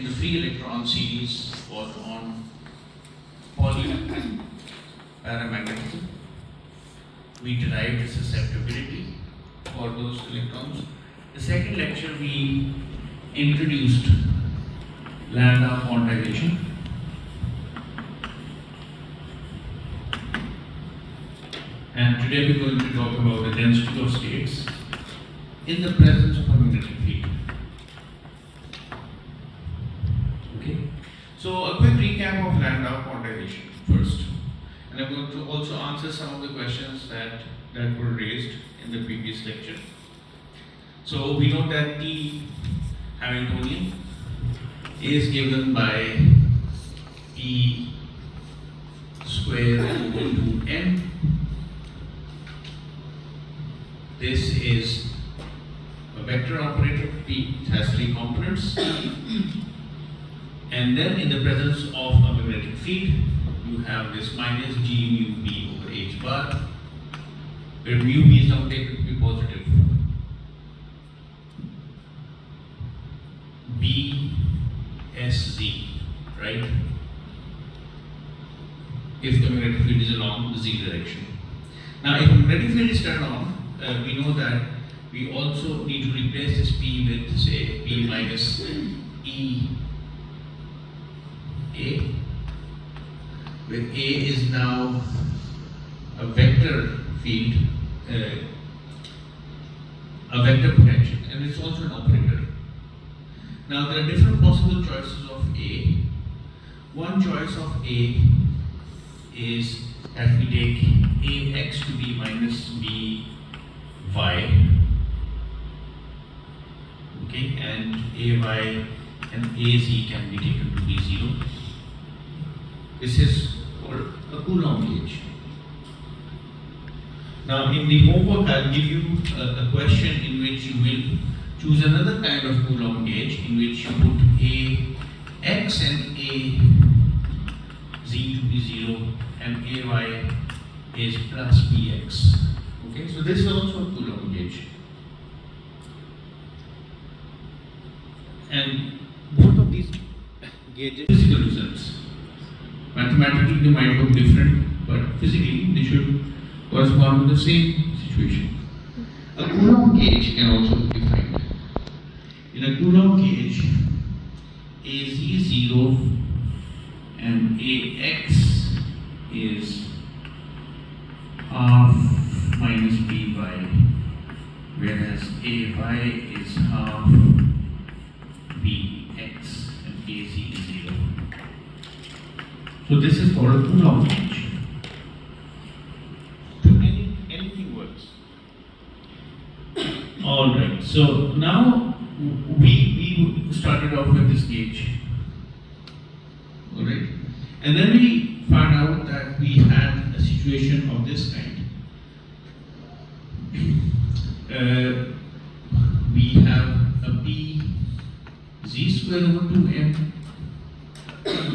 in the free electron series was on poly paramagnetism. We derived the susceptibility for those electrons. The second lecture we introduced Landau quantization. And today we're going to talk about the density of states in the presence of a magnetic field. Okay, so a quick recap of Landau quantization first. And I'm going to also answer some of the questions that were raised in the previous lecture. So we know that T Hamiltonian is given by P square over 2m. This is a vector operator. P has three components. And then in the presence of a magnetic field, you have this minus G mu B over H bar, where mu B is now taken to be positive. B S Z, right? If the magnetic field is along the Z direction. Now, if the magnetic field is turned on, we know that we also need to replace this P with, say, P minus E A, where A is now a vector field, a vector potential, and it's also an operator. Now, there are different possible choices of A. One choice of A is that we take AX to be minus B y, okay, and AY and AZ can be taken to be 0. This is called a Coulomb gauge. Now, in the homework, I'll give you a question in which you will choose another kind of Coulomb gauge in which you put AX and AZ to be 0 and AY is plus BX. Okay, so this is also a Coulomb gauge. And both of these gauges physical results. Mathematically they might look different, but physically they should correspond with the same situation. A Coulomb gauge can also be defined. In a Coulomb gauge, AZ 0 and AX is half minus BY, whereas AY is half BX and AZ is 0. So this is called a Coulomb gauge. So anything works. Alright, so now we started off with this gauge. Alright, and then we found out that we had a situation of this kind. We have a P Z square over 2m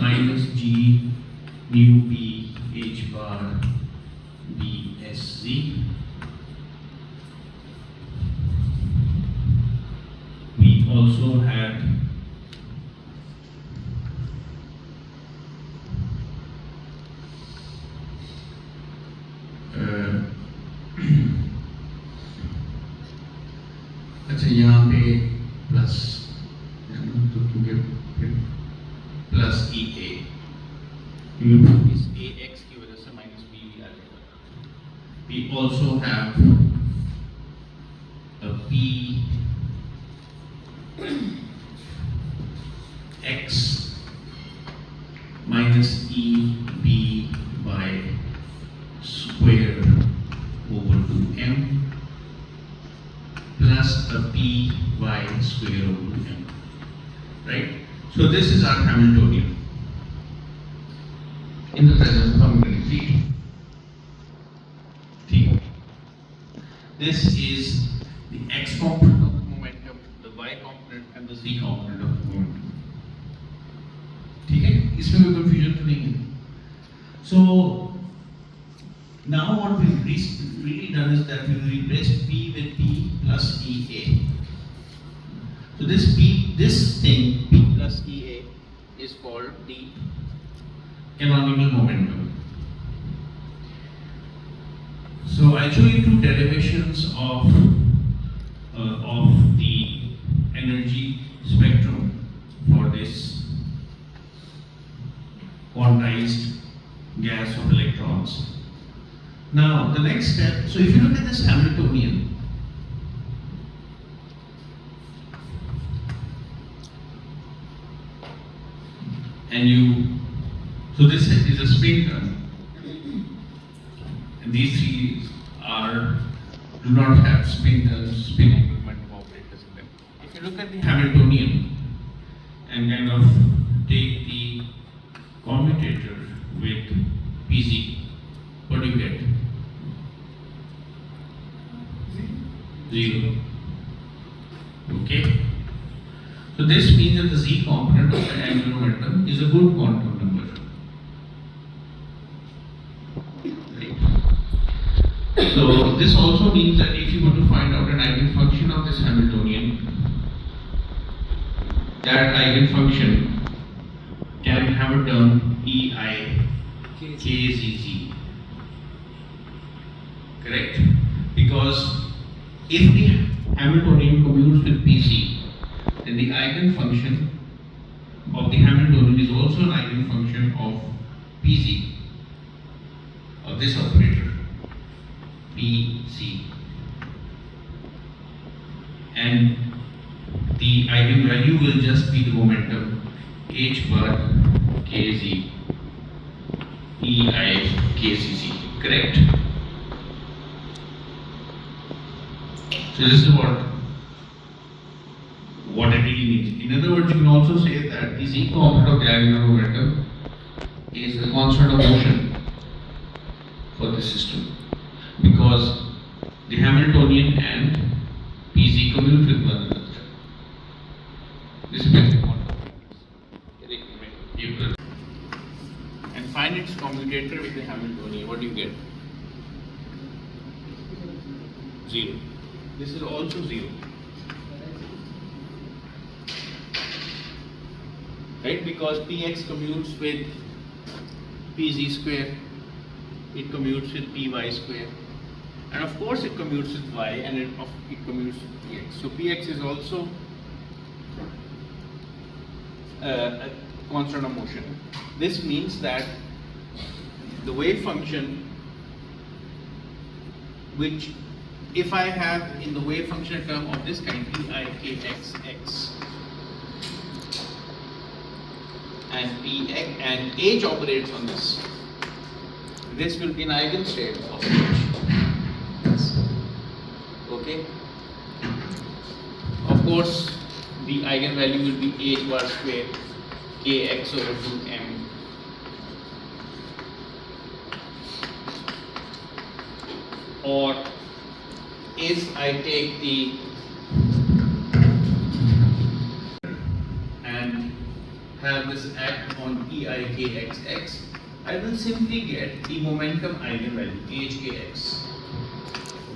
minus G mu B H bar B S Z. We also had अच्छा यहाँ पे plus plus ई ए इस ए x की वजह से minus B भी आ जाएगा. We also have a P x minus E B by square over 2m plus a P y square over 2m, right? So this is our Hamiltonian in the presence of a magnetic field. T. This is the x component of the momentum, the y component and the z component of the momentum. ठीक है? इसमें कोई confusion तो नहीं है. So now what we've really done is that we've replaced P with P plus EA. So this thing, P plus EA, is called the canonical momentum. So I'll show you two derivations of the energy spectrum for this quantized gas of electrons. Now the next step, so if you look at this Hamiltonian, so this is a spin term, and these three do not have spin terms, spin momentum operators in them. If you look at the Hamiltonian and kind of take the commutator with Pz, what do you get? 0. Okay. So this means that the z component of the angular momentum is a good quantum number. Right. So this also means that if you were to find out an eigenfunction of this Hamiltonian, that eigenfunction can have a term ei kzz. Correct? Because if the Hamiltonian commutes with Pc, then the eigenfunction of the Hamiltonian is also an eigenfunction of Pz, of this operator, Pz. And the eigenvalue will just be the momentum h bar kz ei kzz. Correct? So this is what it really means. In other words, you can also say that the z component of the angular momentum is the constant of motion for the system, because the Hamiltonian and Pz commute with one another. This is very important. And find its commutator with the Hamiltonian. What do you get? 0. This is also 0. Right? Because Px commutes with Pz square, it commutes with Py square, and of course it commutes with y, and it commutes with Px. So Px is also a constant of motion. This means that the wave function, which if I have in the wave function a term of this kind, Eikxx, and Px and h operates on this, this will be an eigenstate of h. Okay. Of course, the eigenvalue will be h bar square kx over 2m. Or if I take the and have this act on Eikxx, I will simply get the momentum eigenvalue hkx.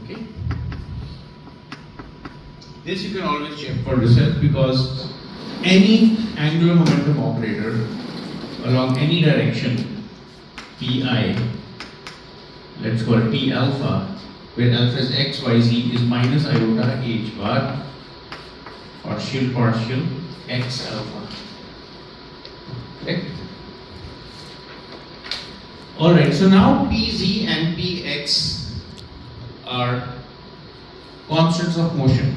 Okay. This you can always check for yourself, because any angular momentum operator along any direction, pi, let's call it p alpha, where alpha is x, y, z, is minus iota h bar partial x alpha. Okay. Alright, so now Pz and Px are constants of motion.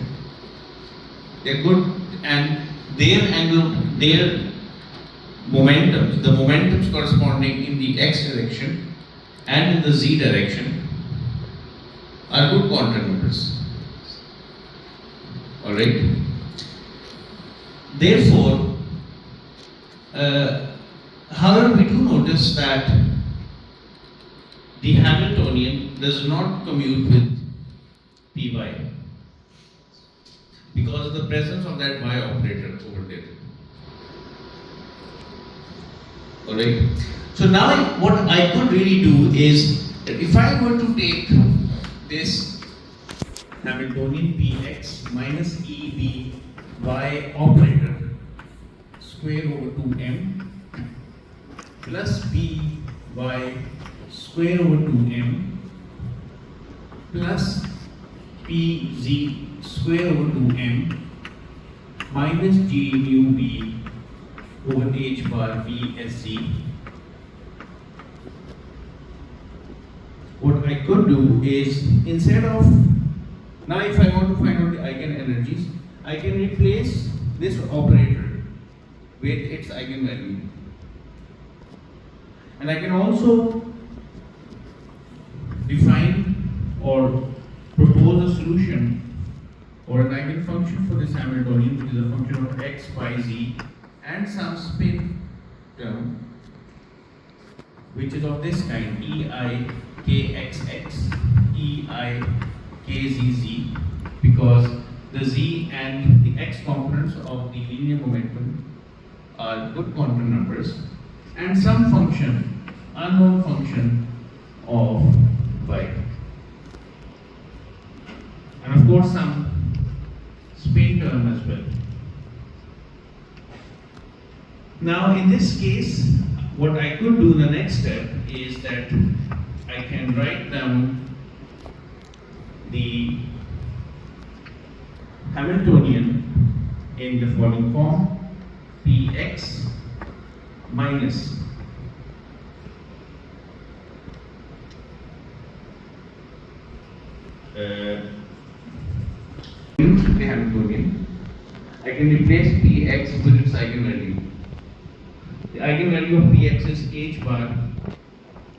They're good, and their momentums, the momentums corresponding in the x direction and in the z direction, are good quantum numbers. Alright. Therefore, however, we do notice that the Hamiltonian does not commute with Py because of the presence of that y operator over there. Alright. So now what I could really do is that if I were to take this Hamiltonian Px minus Eby operator square over 2m plus py square over 2m plus pz square over 2m minus g mu b over h bar v s z. What I could do is, instead of, now if I want to find out the eigenenergies, I can replace this operator with its eigenvalue. And I can also define or propose a solution or an eigenfunction for this Hamiltonian, which is a function of x, y, z, and some spin term, which is of this kind, ei kxx, ei kzz, because the z and the x components of the linear momentum are good quantum numbers, and some function, unknown function of y, and of course some spin term as well. Now in this case, what I could do, the next step is that I can write down the Hamiltonian in the following form: px minus the Hamiltonian. I can replace px with its eigenvalue. The eigenvalue of px is h bar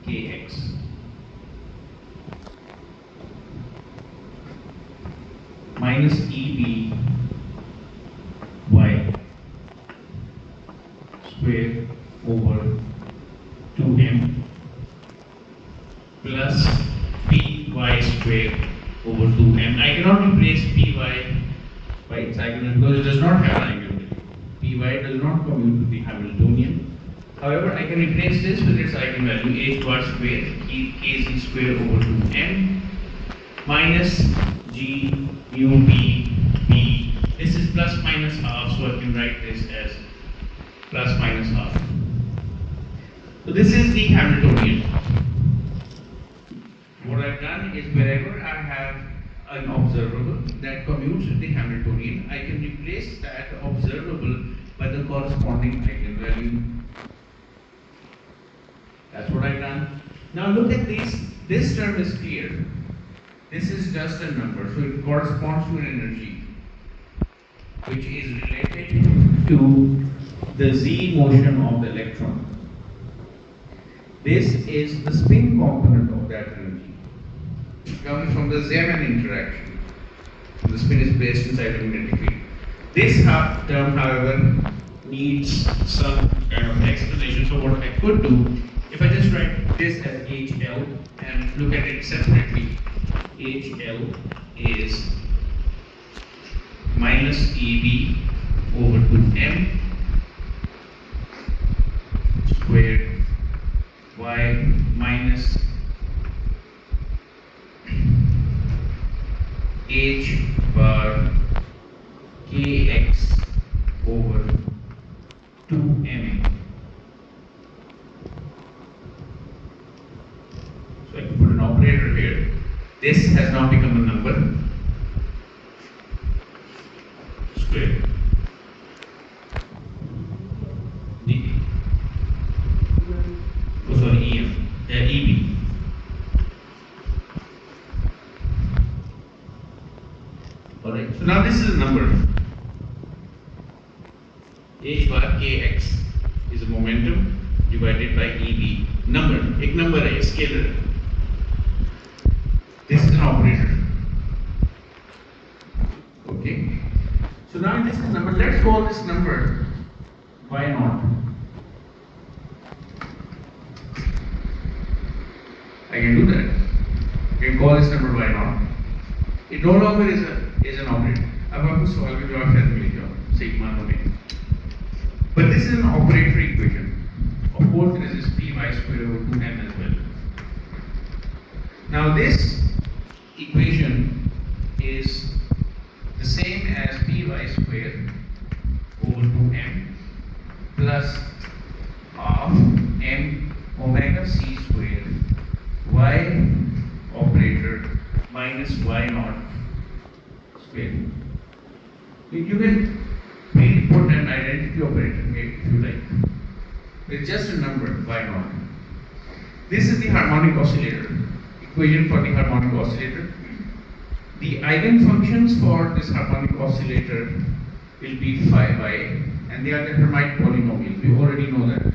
kx. Minus EB y square over 2m plus py square over 2m. I cannot replace py by its eigenvalue because it does not have an eigenvalue. Py does not commute to the Hamiltonian. However, I can replace this with its eigenvalue h bar square kz square over 2m minus g mu b. This is plus minus half, so I can write this as plus minus half. So this is the Hamiltonian. What I've done is, wherever I have an observable that commutes with the Hamiltonian, I can replace that observable by the corresponding eigenvalue. That's what I've done. Now look at this. This term is clear. This is just a number, so it corresponds to an energy which is related to the z motion of the electron. This is the spin component of that energy. It comes from the Zeeman interaction. The spin is placed inside the magnetic field. This term, however, needs some kind of explanation. So what I could do, if I just write this as HL and look at it separately, HL is minus EB over 2m squared y minus h bar kx over 2m. So I can put an operator here. This has now become a number square dt. Oh, sorry, EM, EB. Alright, so now this is a number. H bar kx is a momentum divided by EB. Number, एक number है, scalar है. This is an operator. Okay. So now this is number. Let's call this number y0. I can do that. I can call this number y0. It no longer is an operator. अब आपको सवाल का जवाब शायद मिल जाए सही मानो में. But this is an operator equation. Of course, there is this py square over 2m as well. Now this equation is the same as py square over 2m plus half m omega c square y operator minus y naught square. You can really put an identity operator here if you like. It's just a number, y naught. This is the harmonic oscillator, equation for the harmonic oscillator. The eigenfunctions for this harmonic oscillator will be phi y, and they are the Hermite polynomials. We already know that.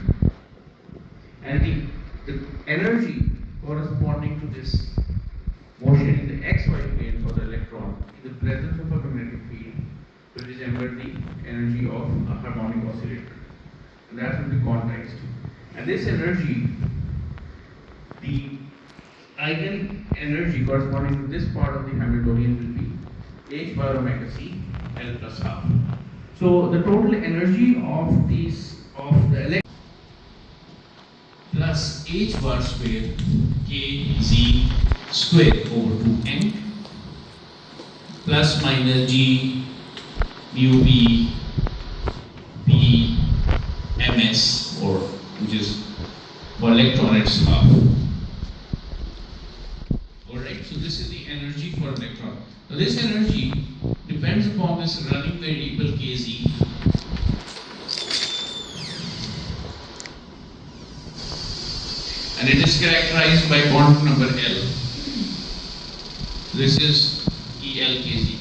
And the energy corresponding to this motion in the xy plane for the electron in the presence of a magnetic field will resemble the energy of a harmonic oscillator. And that will be quantized. And this energy, the eigen energy corresponding to this part of the Hamiltonian will be h bar omega c L plus half. So the total energy of the electron plus h bar square k z square over 2m plus minus g mu b p ms, or which is for electron it's half. Alright, so this is the energy for electron. So this energy depends upon this running variable kz, and it is characterized by quantum number L. This is ELKZ.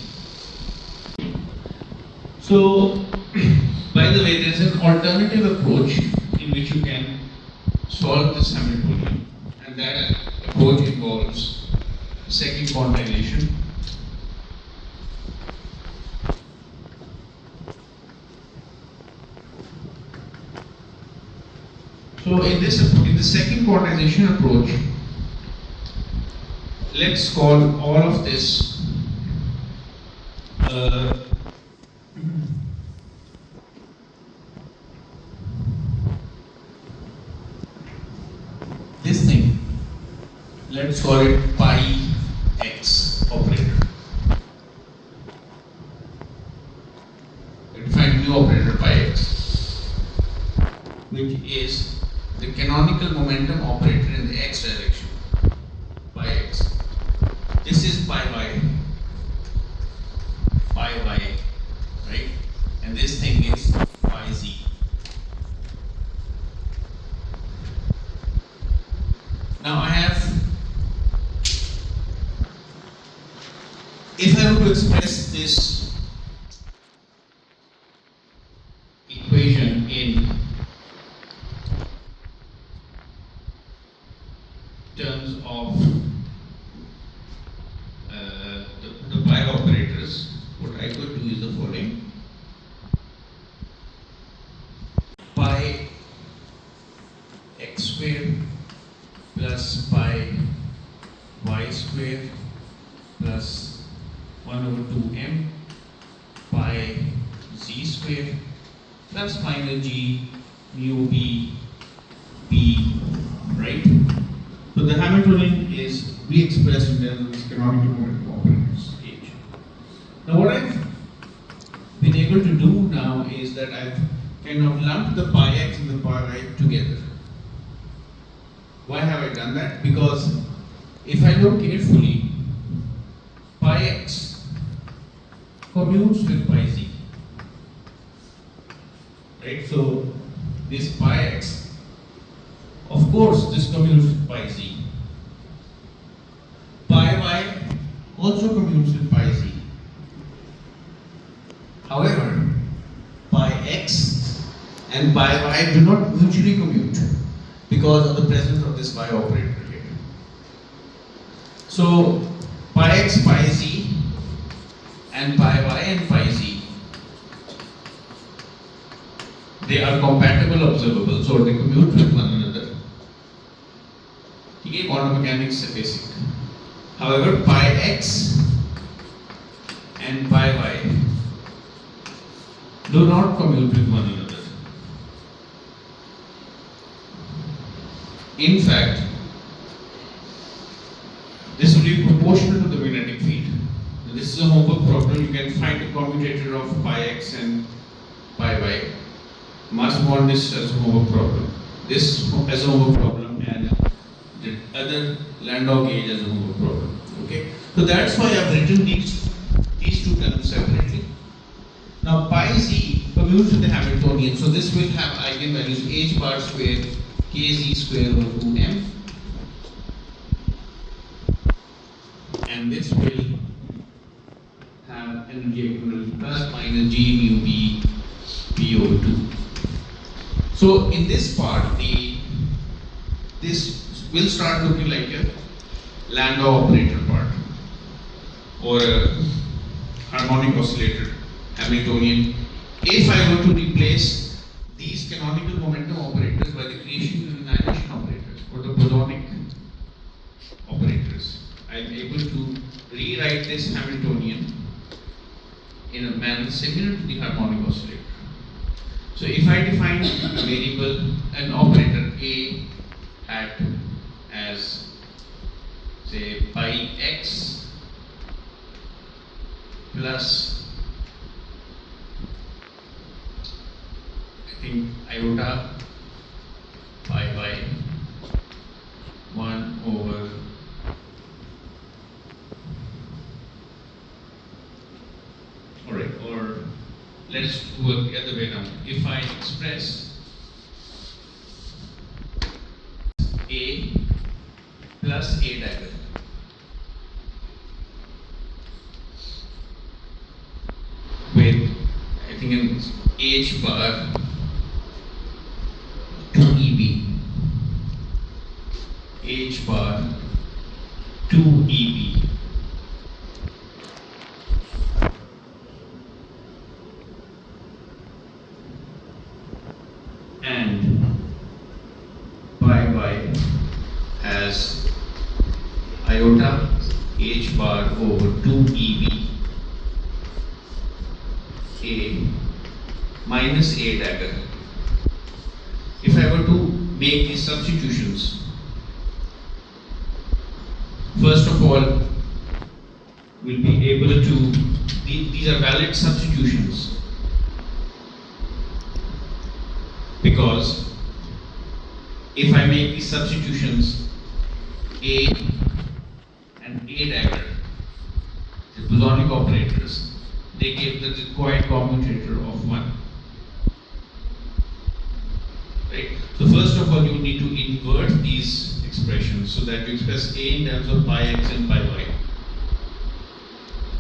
So, by the way, there is an alternative approach in which you can solve this Hamiltonian, and that approach involves second quantization. So in the second quantization approach, let's call all of this this thing, let's call it pi x operator. Let's find new operator pi x, which is the canonical momentum operator in the x direction, pi x. This is pi y, right? And this thing is pi z. Now I have, if I were to express this equation in terms of the pi operators, what I could do is the following. Pi x square plus pi y square plus 1 over 2m pi z square plus minus g mu b p, right? So the Hamiltonian is re-expressed in terms of this canonical momentum operators H. Now what I've been able to do now is that I've kind of lumped the pi x and the pi y together. Why have I done that? Because if I look carefully, pi x commutes with pi z. Right? So this pi x, of course, this commutes with pi z. Pi y also commutes with pi z. However, pi x and pi y do not mutually commute because of the presence of this y operator here. So pi x, pi z, and pi y and pi z, they are compatible observables, or they commute with one another. Okay, quantum mechanics is basic. However, pi x and pi y do not commute with one another. In fact, this will be proportional to the magnetic field. Now, this is a homework problem. You can find the commutator of pi x and pi y. Must want this as a homework problem. this as a homework problem and the other Landau gauge as a homework problem. Okay, so that's why I've written these two terms separately. Now pi z commutes with the Hamiltonian, so this will have eigenvalues h bar square kz square over 2m, and this will have energy equivalent plus minus g mu b p over 2. So in this part, this will start looking like a Landau operator part or a harmonic oscillator Hamiltonian. If I were to replace these canonical momentum operators by the creation and annihilation operators or the bosonic operators, I am able to rewrite this Hamiltonian in a manner similar to the harmonic oscillator. So if I define a variable, an operator A hat as say pi x plus I think iota pi by 1 over alright, or let's work the other way around. If I express A plus A dagger with I think an H bar 2 EB, H bar 2 EB, and pi y as iota H bar over 2 EB A minus A dagger. If I were to make these substitutions, first of all, we'll be able to, these are valid substitutions because if I make these substitutions, A and A dagger, the bosonic operators, they give the required commutator of 1. Right? So first of all, you need to invert these expressions so that you express A in terms of pi x and pi y.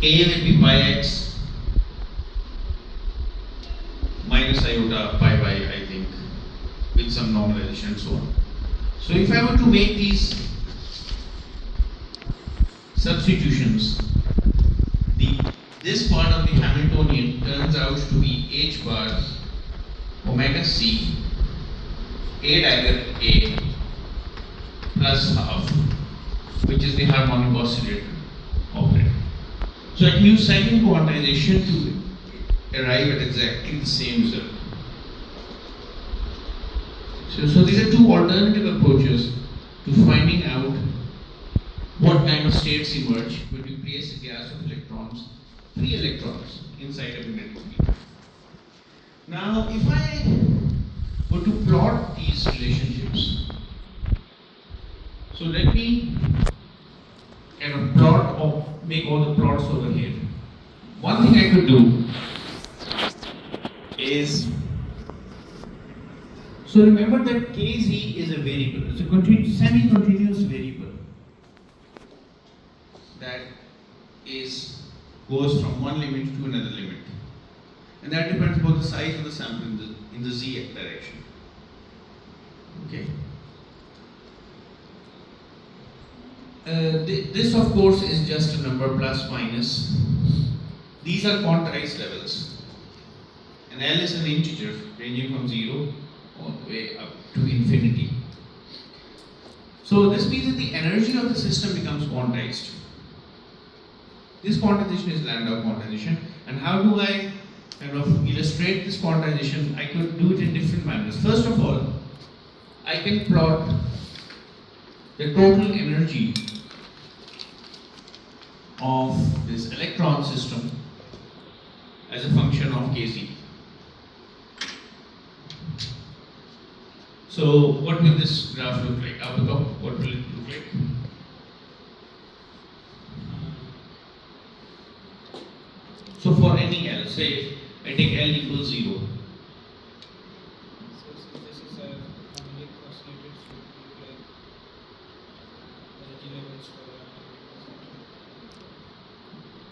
A will be pi x minus iota pi y, I think, with some normalization and so on. So if I were to make these substitutions, this part of the Hamiltonian turns out to be H bar omega c A dagger A plus half, which is the harmonic oscillator operator. So I can use second quantization to arrive at exactly the same result. So these are two alternative approaches to finding out what kind of states emerge when you place a gas of electrons, free electrons, inside a magnetic field. Now, if I were to plot these relationships, so let me kind of plot or make all the plots over here. One thing I could do is, so remember that Kz is a variable, it's a semi-continuous variable that goes from one limit to another limit, and that depends upon the size of the sample in the z direction. Okay. This of course is just a number plus minus. These are quantized levels, and L is an integer ranging from 0 all the way up to infinity. So this means that the energy of the system becomes quantized. This quantization is Landau quantization, and how do I kind of illustrate this quantization? I could do it in different manners. First of all, I can plot the total energy of this electron system as a function of Kz. So what will this graph look like? Up top, what will it look like? So for any L, say I take L equals 0. So this is a harmonic oscillator, so it will look like energy levels for a harmonic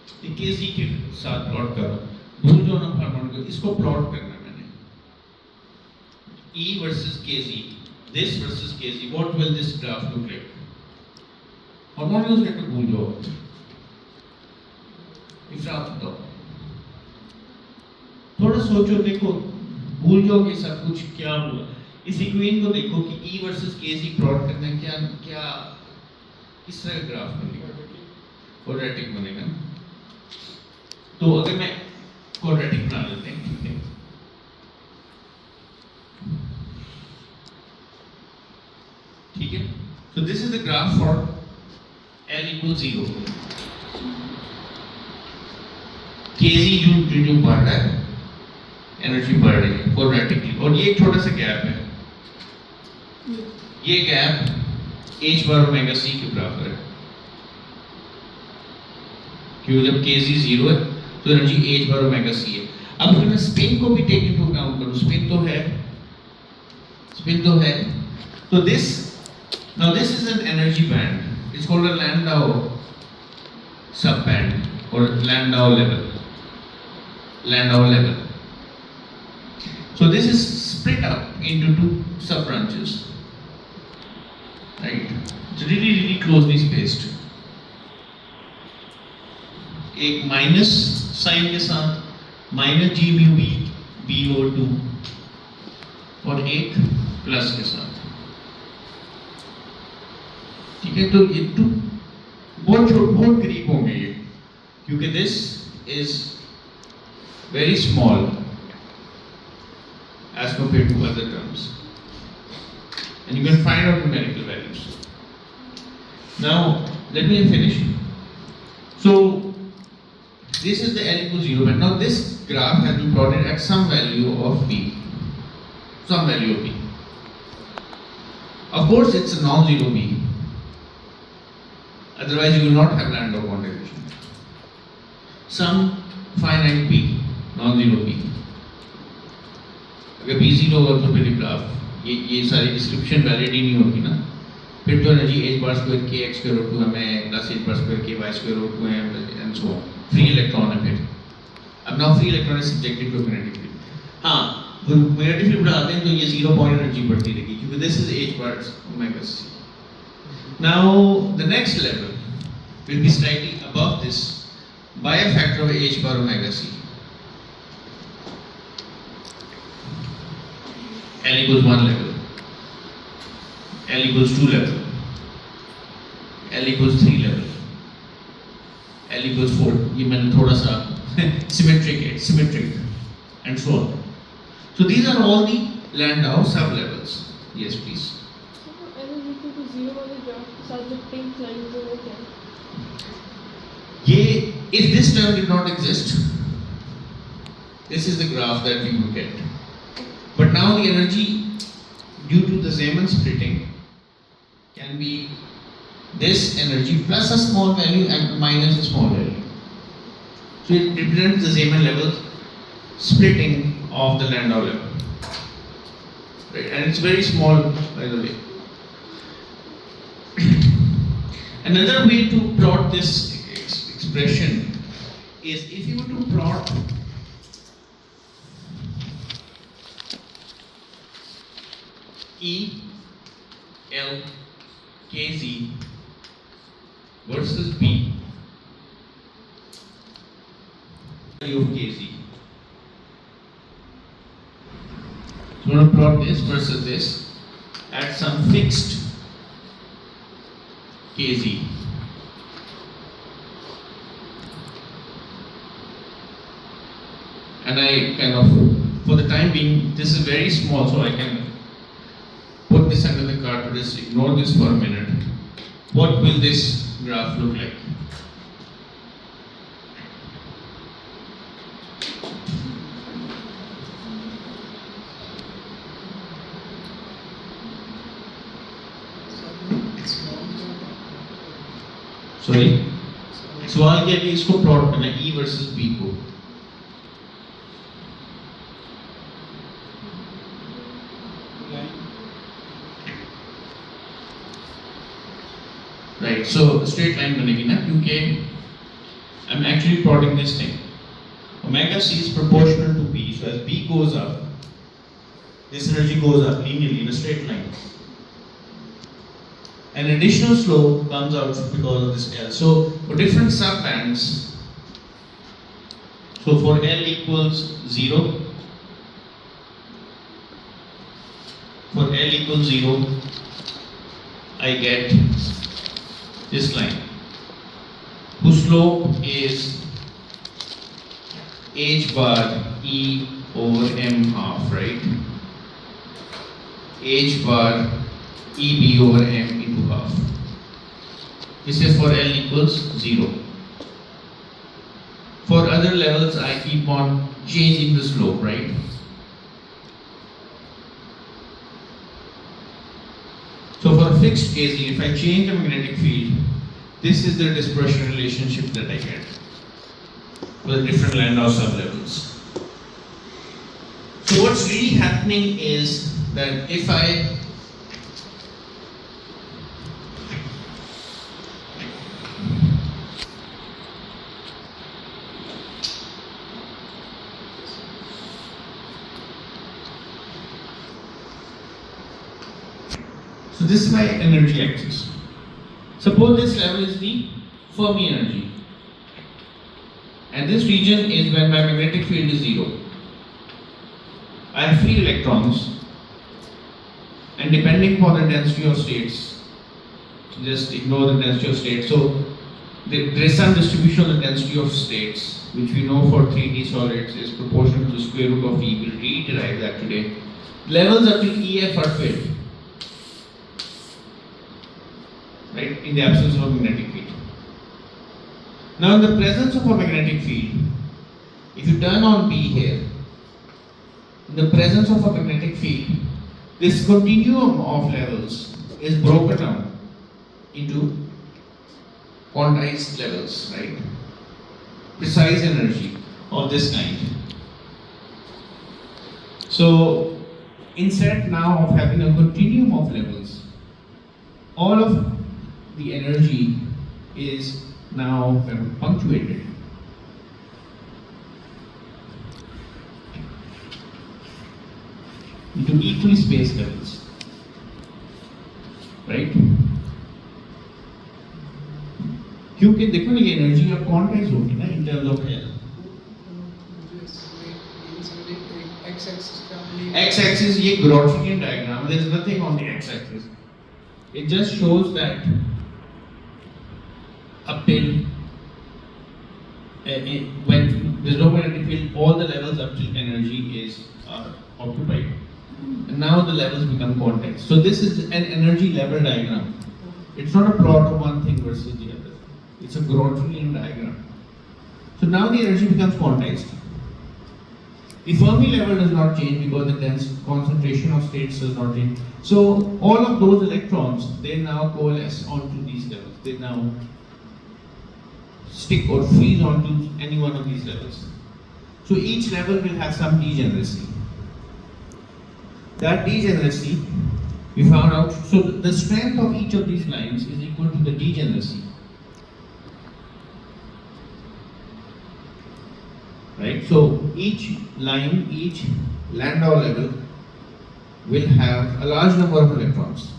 oscillator. KG के साथ plot करो, भूल जाओ ना harmonic, इसको plot करना है मैंने. E versus Kz, this versus Kz, what will this graph look like? Harmonic oscillator भूल जाओ, इफरात बताओ, थोड़ा सोचो, देखो, भूल जाओ कि सब कुछ क्या हुआ. इस इक्वेशन को देखो कि E versus Kz प्लॉट करना है, क्या क्या किस तरह का ग्राफ बनेगा? क्वाड्रेटिक बनेगा. तो अगर मैं क्वाड्रेटिक बना लेते हैं, ठीक है. ठीक है. So this is the graph for L equals 0. Kz जो बढ़ रहा है, एनर्जी बढ़ रही है क्वाड्रेटिकली, और ये एक छोटा सा गैप है. ये gap h bar omega c के बराबर है, क्योंकि जब Kz 0 है तो energy h bar omega c है. अब अगर मैं स्पिन को भी टेक इनटू अकाउंट करूं, स्पिन तो है, तो this is an energy band. It's called a Landau subband or Landau level. So this is split up into two sub branches, right? It's really closely spaced. एक minus sign के साथ minus G mu B BO2 और एक plus के साथ. ठीक है. तो ये टू बहुत करीब होंगे ये, क्योंकि this is very small as compared to other terms, and you can find out numerical values. Now let me finish. So this is the L equals 0 band. Now this graph has been plotted at some value of b. Of course it's a non-zero b, otherwise you will not have Landau quantization. Some finite b, non-zero b. अगर b0 होगा तो फिर graph ये सारी description valid ही नहीं होगी ना. फिर तो energy h bar square k x square root 2 हमें plus h bar square k y square root 2 है and so on. Free electron है फिर. अब now free electron is subjected to magnetic field. हाँ, वो मैग्नेटिक फील्ड बढ़ाते हैं तो ये 0 पॉइंट एनर्जी बढ़ती रहेगी, क्योंकि this is h bar omega c. Now the next level will be slightly above this by a factor of h bar omega c. L equals 1 level, L equals 2 level, L equals 3 level, L equals 4. ये मैंने थोड़ा सा symmetric and so on. So these are all the Landau sub levels. Yes, please. So L is equal to 0 वाले graph के साथ जो pink line है वो क्या है? ये if this term did not exist, this is the graph that we would get. But now the energy due to the Zeeman splitting can be this energy plus a small value and minus a small value. So it represents the Zeeman level splitting of the Landau level. Right? And it's very small, by the way. Another way to plot this expression is if you were to plot E L Kz versus B, value of Kz. So I'm going to plot this versus this at some fixed Kz. And I kind of, for the time being, this is very small, so I can put this under the card to just ignore this for a minute. What will this graph look like? Sorry So, सवाल क्या है कि इसको plot करना है E versus B को. line. Right, so straight line बनेगी ना क्योंकि I'm actually plotting this thing. Omega C is proportional to B, so as B goes up, this energy goes up linearly in a straight line. An additional slope comes out because of this L. So for different subbands, so for L equals 0, for L equals 0, I get this line, whose slope is h bar E over m half, right? H bar EB over m into half. This is for L equals 0. For other levels, I keep on changing the slope, right? So for a fixed case, if I change the magnetic field, this is the dispersion relationship that I get for the different Landau sublevels. So what's really happening is that if I so this is my energy axis. Suppose this level is the Fermi energy. And this region is when my magnetic field is 0. I have free electrons, and depending upon the density of states, just ignore the density of states. So there is some distribution of the density of states, which we know for 3D solids is proportional to the square root of E. We'll re-derive that today. Levels up till EF are filled, right, in the absence of a magnetic field. Now in the presence of a magnetic field, if you turn on B here, in the presence of a magnetic field, this continuum of levels is broken down into quantized levels, right? Precise energy of this kind. So instead now of having a continuum of levels, all of the energy is now punctuated. Into equally spaced levels, right? क्योंकि देखो ना ये energy अब quantize होगी ना in terms of L. X-axis ये Grotfian diagram. There is nothing on the X-axis. It just shows that up till when there is no magnetic field, all the levels up till energy is occupied, and now the levels become quantized. So this is an energy level diagram. It's not a plot of one thing versus the other. It's a Grotfian diagram. So now the energy becomes quantized. The Fermi level does not change because the dense concentration of states does not change. So all of those electrons, they now coalesce onto these levels. They now stick or freeze onto any one of these levels. So each level will have some degeneracy. That degeneracy, we found out, so the strength of each of these lines is equal to the degeneracy. Right? So each line, each Landau level will have a large number of electrons.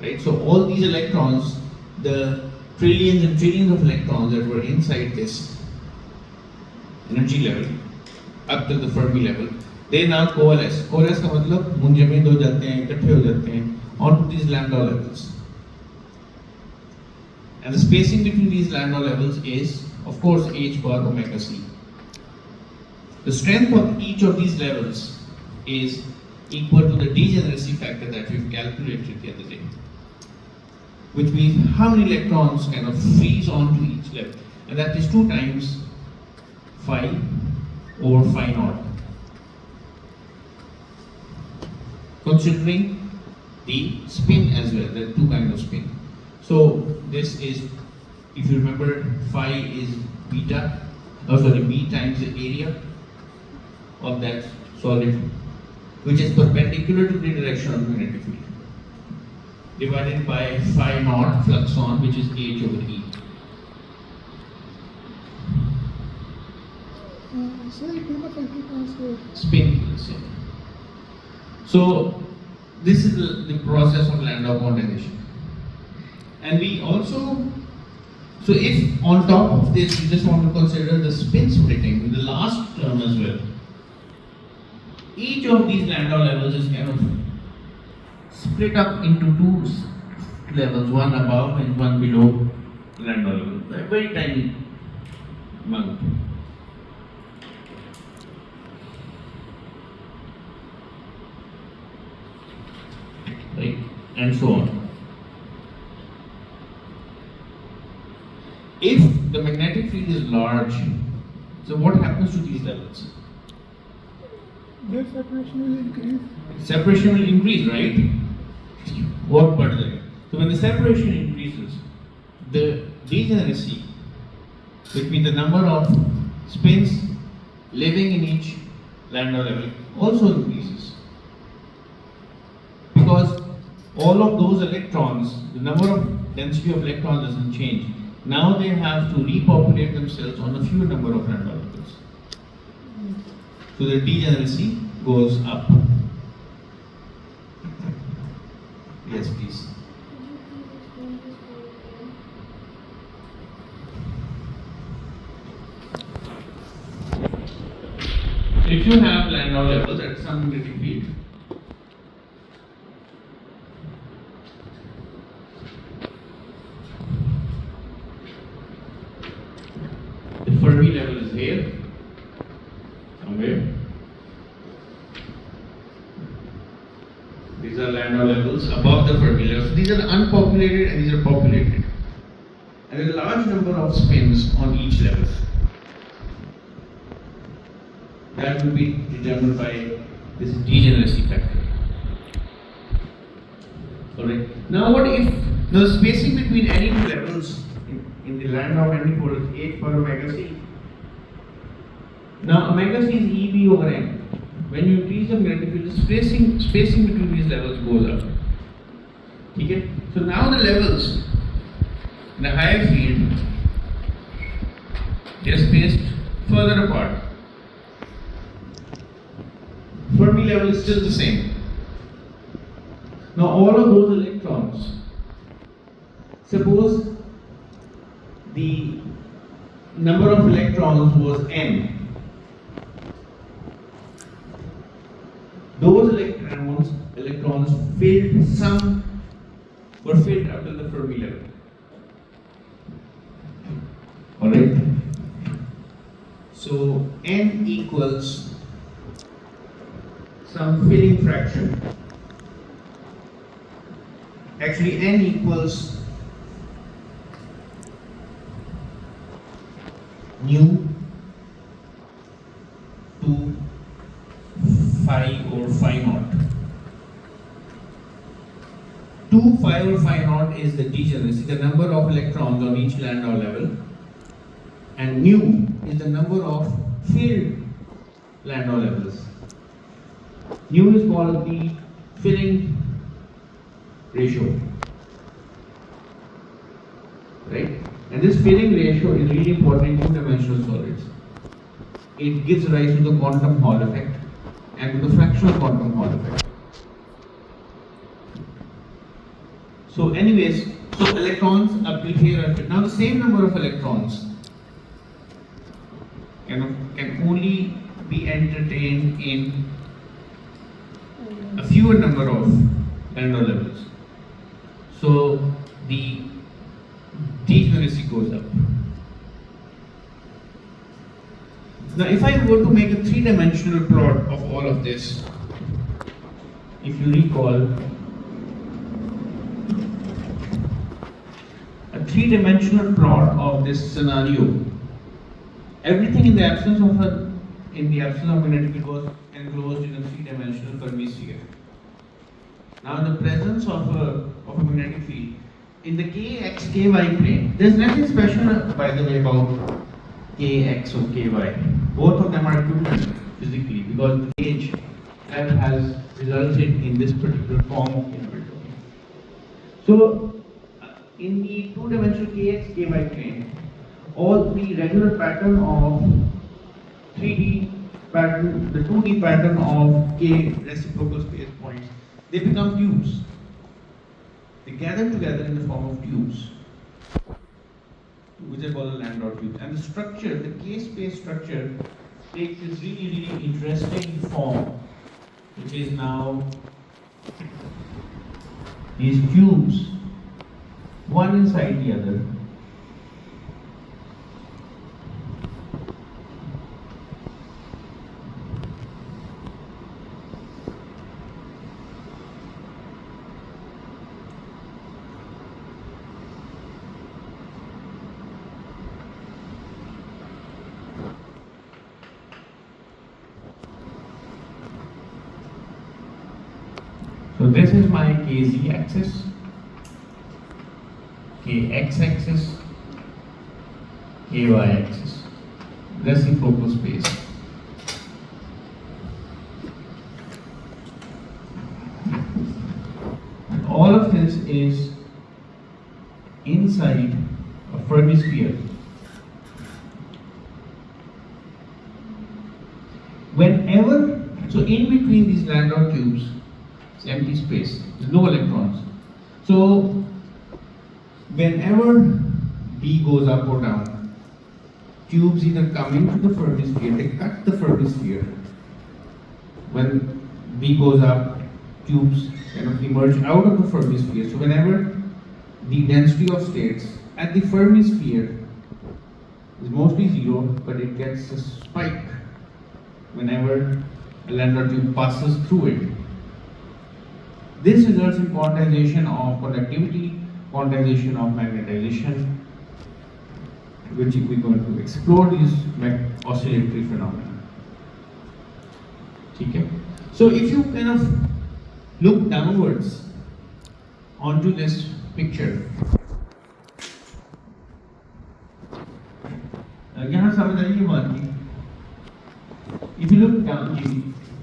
Right? So all these electrons, the trillions and trillions of electrons that were inside this energy level, up to the Fermi level, they now coalesce. Coalesce का मतलब मुंजमद हो जाते हैं, इकट्ठे हो जाते हैं onto these Landau levels. And the spacing between these Landau levels is, of course, h bar omega c. The strength of each of these levels is equal to the degeneracy factor that we've calculated the other day, which means how many electrons kind of freeze onto each level, and that is 2 times phi over phi naught, considering the spin as well. There are 2 kinds of spin. So this is, if you remember, phi is beta, B times the area of that solid, which is perpendicular to the direction of the magnetic field, divided by phi naught flux on, which is H over E. So it will be transfer. Spin is the same. So this is the process of Landau quantization. And we also, so if on top of this you just want to consider the spin splitting in the last term as well, each of these Landau levels is kind of split up into two levels, one above and one below Landau level. A very tiny amount. Right, and so on. If the magnetic field is large, so what happens to these levels? Their separation will increase. Separation will increase, right? What part is it? So when the separation increases, the degeneracy between the number of spins living in each Landau level also increases. Because all of those electrons, the number of density of electrons doesn't change. Now they have to repopulate themselves on a fewer number of Landau levels. So the degeneracy goes up. Yes, please. So if you have Landau levels at some magnetic field, the Fermi level is here, somewhere. These are Landau levels above the Fermi level. So these are unpopulated and these are populated. And there is a large number of spins on each level. That will be determined by this degeneracy factor. Alright. Now what if the spacing between any two levels in the Landau manifold is h per omega c? Now omega c is EB over m. When you increase the magnetic field, the spacing between these levels goes up. Okay? So now the levels in the higher field, they are spaced further apart. Fermi level is still the same. Now all of those electrons, suppose the number of electrons was n. Those electrons were filled up to the Fermi level. Alright? So n equals some filling fraction. Actually n equals nu to phi or phi naught. 2 phi or phi naught is the degeneracy, the number of electrons on each Landau level, and nu is the number of filled Landau levels. Nu is called the filling ratio, right? And this filling ratio is really important in two-dimensional solids. It gives rise to the quantum Hall effect and to the fractional quantum Hall effect. So anyways, so electrons up till here are fit. Now the same number of electrons can only be entertained in a fewer number of Landau levels. So the degeneracy goes up. Now if I were to make a three-dimensional plot of all of this, if you recall, a three-dimensional plot of this scenario, everything in the absence of magnetic field was enclosed in a three-dimensional Fermi sphere. Now in the presence of a magnetic field, in the kx ky plane, there's nothing special by the way about kx or ky. Both of them are equivalent physically because the age F has resulted in this particular form of inverter. So in the two-dimensional kx ky plane, all the regular pattern of 3D pattern, the 2D pattern of k reciprocal space points, they become tubes. They gather together in the form of tubes, which are called the Landau tubes. And the structure, the k-space structure, takes this really interesting form, which is now these tubes, one inside the other. So this is my kz axis, kx axis, ky axis, reciprocal space. And all of this is inside a Fermi sphere. Whenever, so in between these Landau tubes, it's empty space, there's no electrons. So whenever B goes up or down, tubes either come into the Fermi sphere, they cut the Fermi sphere. When B goes up, tubes kind of emerge out of the Fermi sphere. So whenever the density of states at the Fermi sphere is mostly zero, but it gets a spike whenever a Landau tube passes through it. This results in quantization of conductivity, quantization of magnetization, which we're going to explore these oscillatory phenomena. Okay? So if you kind of look downwards onto this picture, यहाँ समझ आइए बात की. If you look down,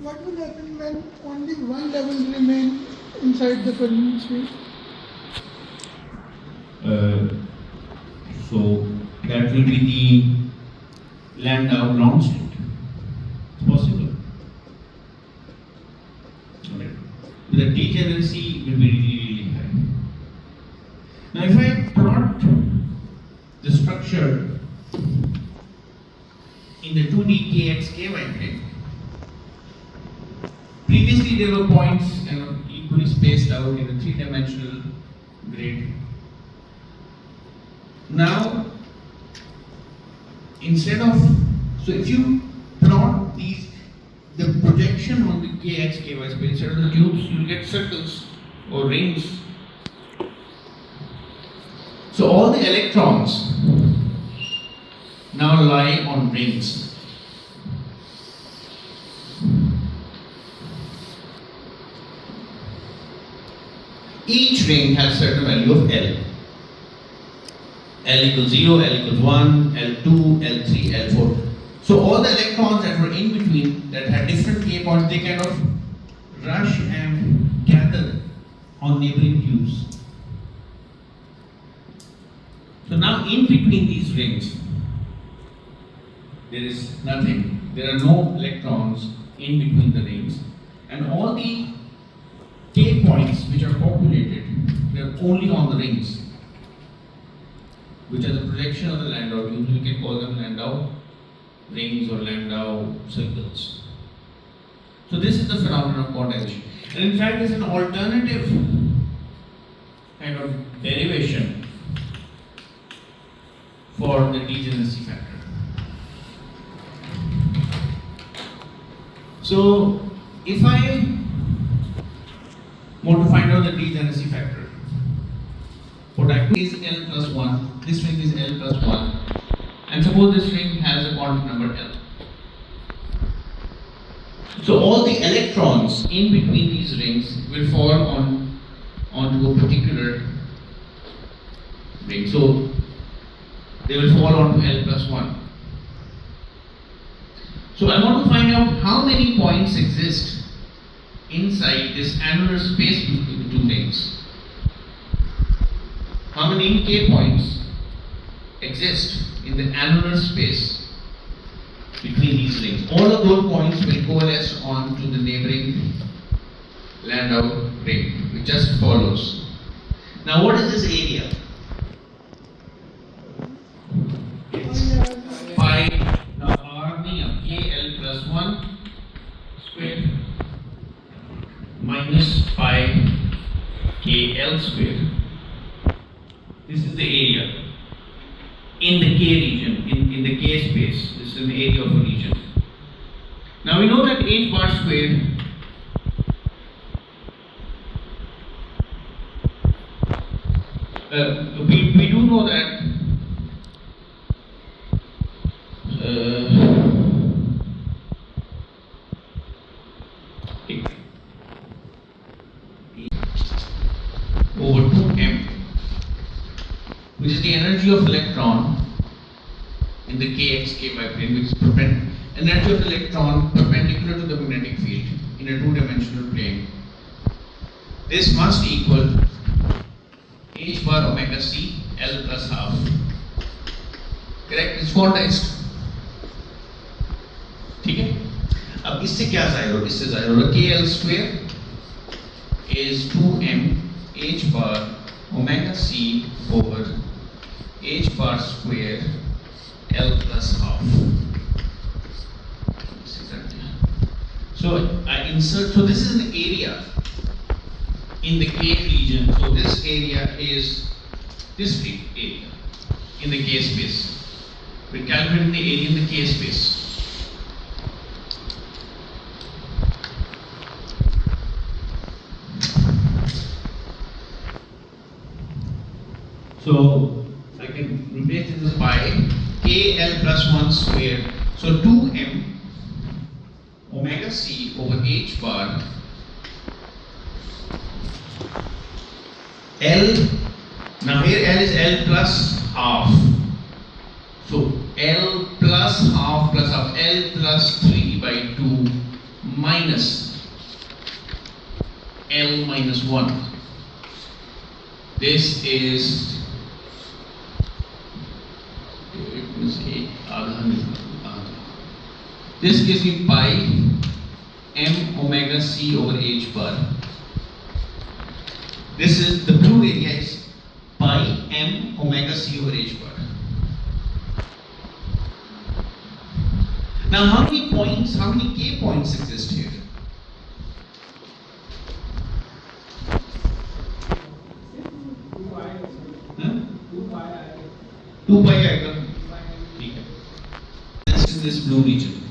what will happen when only one level remain inside the Fermi space? So that will be the Landau ground state. It's possible. Okay. The degeneracy will be really high. Now, if I plot the structure in the 2D kx ky plane, previously there were points equally spaced out in a three-dimensional grid. Now, instead of, so if you plot these, the projection on the kx ky space, instead of the tubes, you get circles or rings. So all the electrons now lie on rings. Each ring has a certain value of L. L equals 0, L equals 1, L2, L3, L4. So all the electrons that were in between that had different K points, they kind of rush and gather on neighboring tubes. So now in between these rings, there is nothing. There are no electrons in between the rings. And all the K points which are populated, they are only on the rings, which are the projection of the Landau tubes. We can call them Landau rings or Landau circles. So this is the phenomenon of quantization. And in fact, there's an alternative kind of derivation for the degeneracy factor. So if I want to find out the degeneracy factor, what I do is L plus 1, this ring is L plus 1, and suppose this ring has a quantum number L. So all the electrons in between these rings will fall onto a particular ring. So they will fall onto L plus 1. So I want to find out how many points exist inside this annular space between the two rings. How many K points exist in the annular space between these rings? All of those points will coalesce onto the neighboring Landau ring, which just follows. Now, what is this area? It's pi. Now, R KL plus 1 square minus pi KL square. This is the area in the K region, in the K space. This is the area of a region. Now we know that h bar square we do know that over 2m, which is the energy of electron in the kx-ky plane, which is energy of electron perpendicular to the magnetic field in a two-dimensional plane. This must equal h bar omega c L plus half. Correct? It's quantized. ठीक है? अब इससे क्या जाहिर हो? इससे जाहिर होगा KL square is 2m h bar omega c over h bar square L plus half. So I insert, so this is an area in the K region. So this area is this area in the K space. We're calculating the area in the K space. So I can replace this by KL plus 1 square. So 2m omega c over h bar L. Now here L is L plus half. So L plus half plus half, L plus 3 by 2 minus L minus 1. This is this gives me pi m omega c over h bar. This is the blue area is pi m omega c over h bar. Now, how many points, how many k points exist here? Huh? 2 pi आएगा. ठीक है. This is this blue region.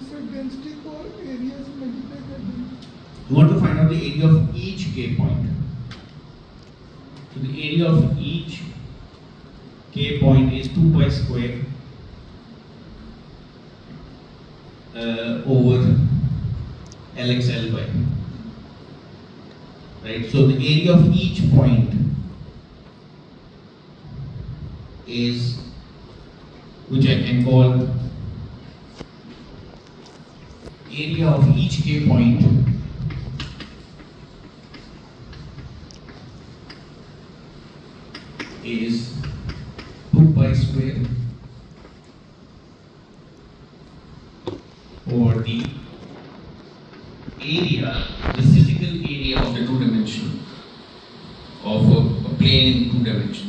So density को area से multiply कर देंगे. You want to find out the area of each k point. So the area of each k point is 2 pi square over Lx Ly. Right? So the area of each point is, which I can call area of each k point is 2 pi square over the area, the physical area of the two dimension of a plane in 2 dimensions.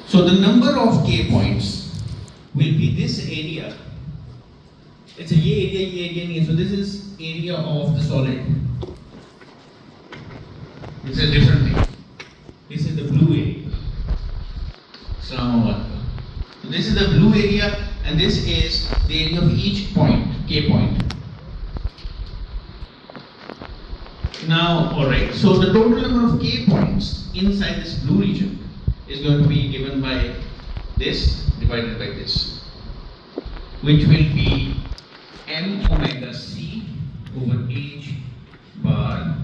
So the number of k points will be this area. It's a ye area nahi hai. So this is area of the solid. It's a different thing. This is the blue area. So this is the blue area, and this is the area of each point, k point. Now, alright, so the total number of k points inside this blue region is going to be given by this divided by this, which will be m omega c over h bar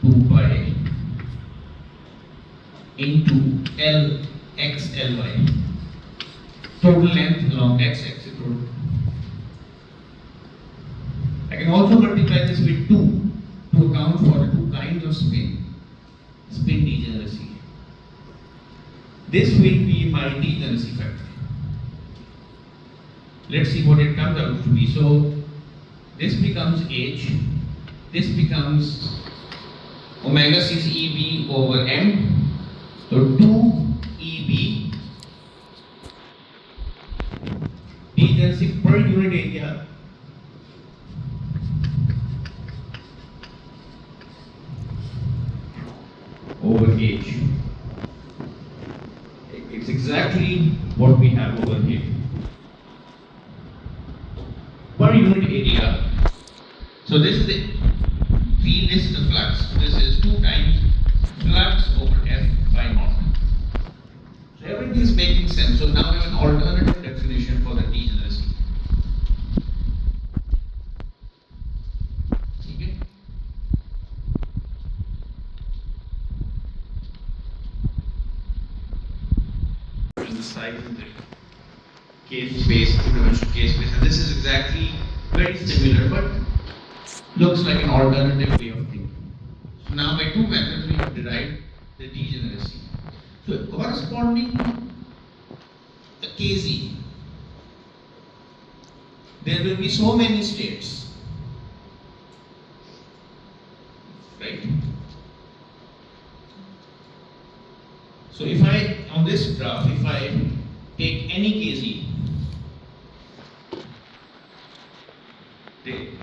2 pi into L x Ly, total length along x axis. I can also multiply this with 2 to account for the two kinds of spin degeneracy. This will be my degeneracy factor. Let's see what it comes out to be. So this becomes h, this becomes omega 6 EB over m, so 2 EB degeneracy per unit area over h. It's exactly what we have over here. Per unit area. So this is the field, this is the flux. This is 2 times flux over F by naught. So everything is making sense. So now I have an alternative definition for the degeneracy. Okay. And the size of the case space, two-dimensional case space, and this is exactly very similar, but looks like an alternative way of thinking. So now by two methods we have derived the degeneracy. So corresponding to the Kz, there will be so many states, right? So if I, on this graph, if I take any Kz,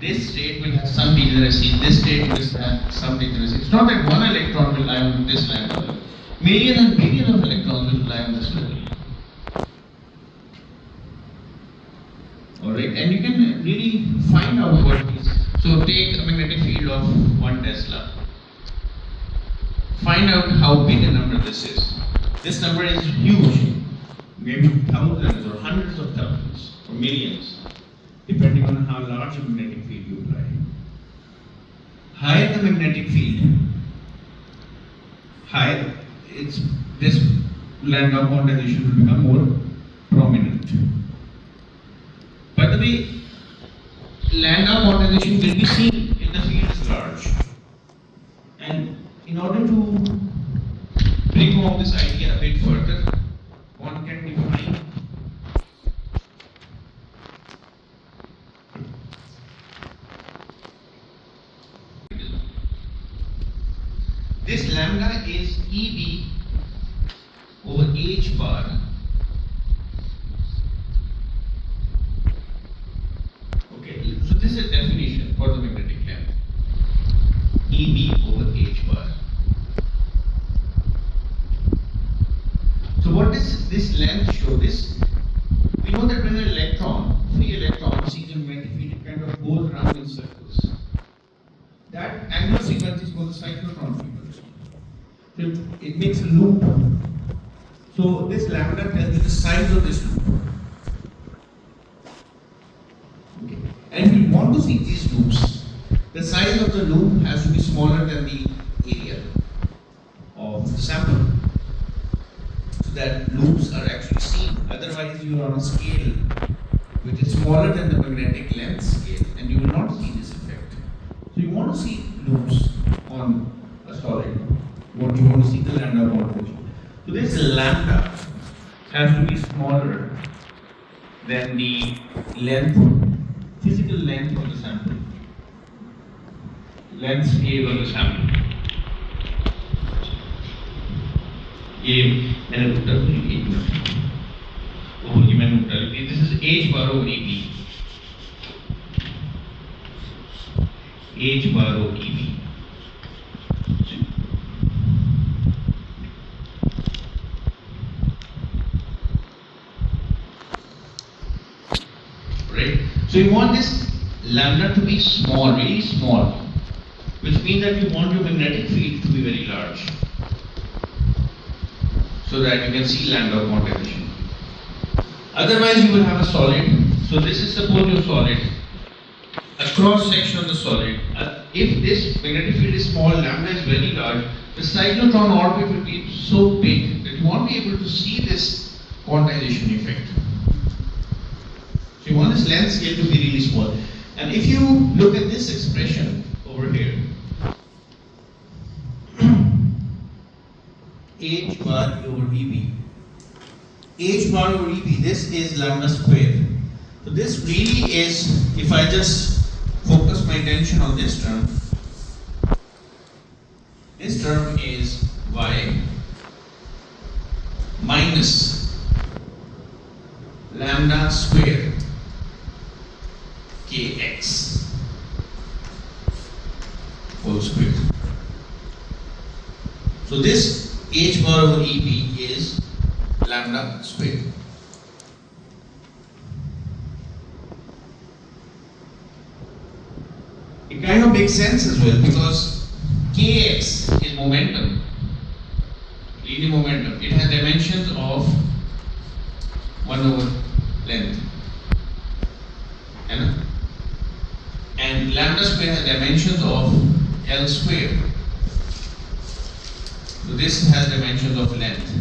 this state will have some degeneracy, this state will have some degeneracy. It's not that one electron will lie on this level. Million and billion of electrons will lie on this level. Alright, and you can really find out what it is. So take a magnetic field of 1 Tesla. Find out how big a number this is. This number is huge. Maybe thousands or hundreds of thousands or millions, depending on how large a magnetic field you apply. Higher the magnetic field, higher this Landau quantization will become more prominent. By the way, Landau quantization will be seen if the field is large. And in order to bring home this idea a bit further, one can define this lambda is EB over H bar. Okay, so this is a definition for the magnetic length. EB over H bar. So what does this length show? This, we know that when an electron, free electron, sees a magnetic field, it kind of goes around in circles. That angular sequence is called the cyclotron frequency. So it makes a loop. So this lambda tells you the size of this loop. Okay. And we want to see these loops. The size of the loop has to be smaller than the area of the sample, so that loops are actually seen. Otherwise, you are on a scale which is smaller than the magnetic length scale, and you will not see this effect. So you want to see loops on a solid. What you want to see the lambda quantization. So this lambda has to be smaller than the length, physical length of the sample. Length scale of the sample. This is H bar over EB. H bar over EB. Right? So you want this lambda to be small, really small, which means that you want your magnetic field to be very large. so that you can see Landau quantization. Otherwise, you will have a solid. So this is suppose your solid. A cross section of the solid. If this magnetic field is small, lambda is very large, the cyclotron orbit will be so big that you won't be able to see this quantization effect. So you want this length scale to be really small. And if you look at this expression over here, h bar over Eb. H bar over Eb, this is lambda square. So this really is, if I just focus my attention on this term is y minus lambda square kx whole square. So this h bar over Eb is lambda square. It kind of makes sense as well because kx is momentum, linear momentum. It has dimensions of 1 over length. And lambda square has dimensions of L square. So this has dimensions of length,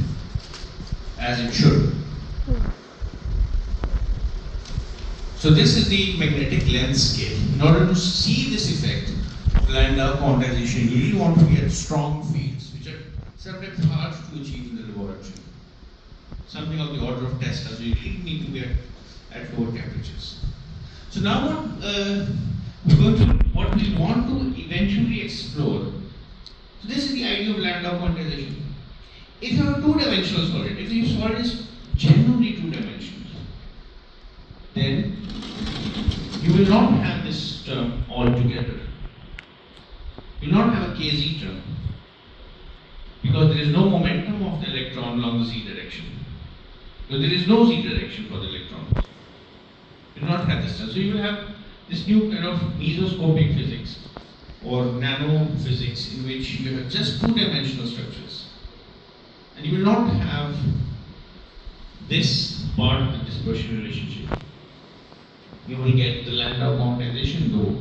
as it should. So this is the magnetic length scale. In order to see this effect of Landau quantization, you really want to get strong fields, which are sometimes hard to achieve in the laboratory. Something of the order of Tesla, so you really need to be at lower temperatures. So now what we want to eventually explore. So this is the idea of Landau quantization. If you have a two-dimensional solid, if the solid is genuinely two-dimensional, then you will not have this term altogether. You will not have a kz term because there is no momentum of the electron along the z direction. Because there is no z direction for the electron. You will not have this term. So you will have this new kind of mesoscopic physics or nano physics in which you have just two-dimensional structures. And you will not have this part of the dispersion relationship. You will get the Landau quantization though.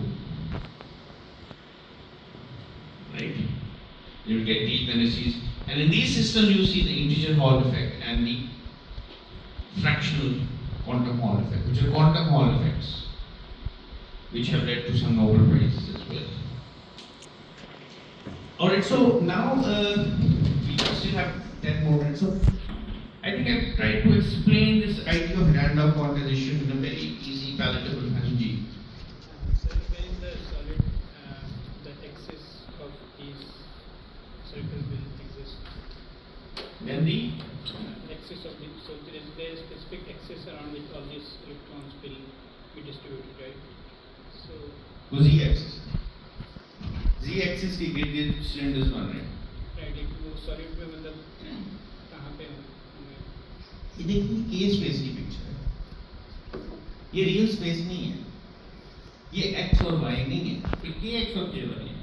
Right? You will get these tendencies. And in these systems you see the integer Hall effect and the fractional quantum Hall effect, which are quantum Hall effects, which have led to some Nobel Prizes as well. Alright, so now we still have 10 more minutes. So I think I've tried to explain this idea of Landau quantization in a very easy, palatable fashion. So when the solid, the axis of these circles will exist. Then the Axis of the, so there is a specific axis around which all these electrons will be distributed, right? So z-axis. Z-axis की gradient cylinders बन रहे हैं. right, if you solid में मतलब कहाँ पे हमें ये देखिए k स्पेस की पिक्चर है. ये रियल स्पेस नहीं है. ये x और y नहीं है. ये k x और k y है.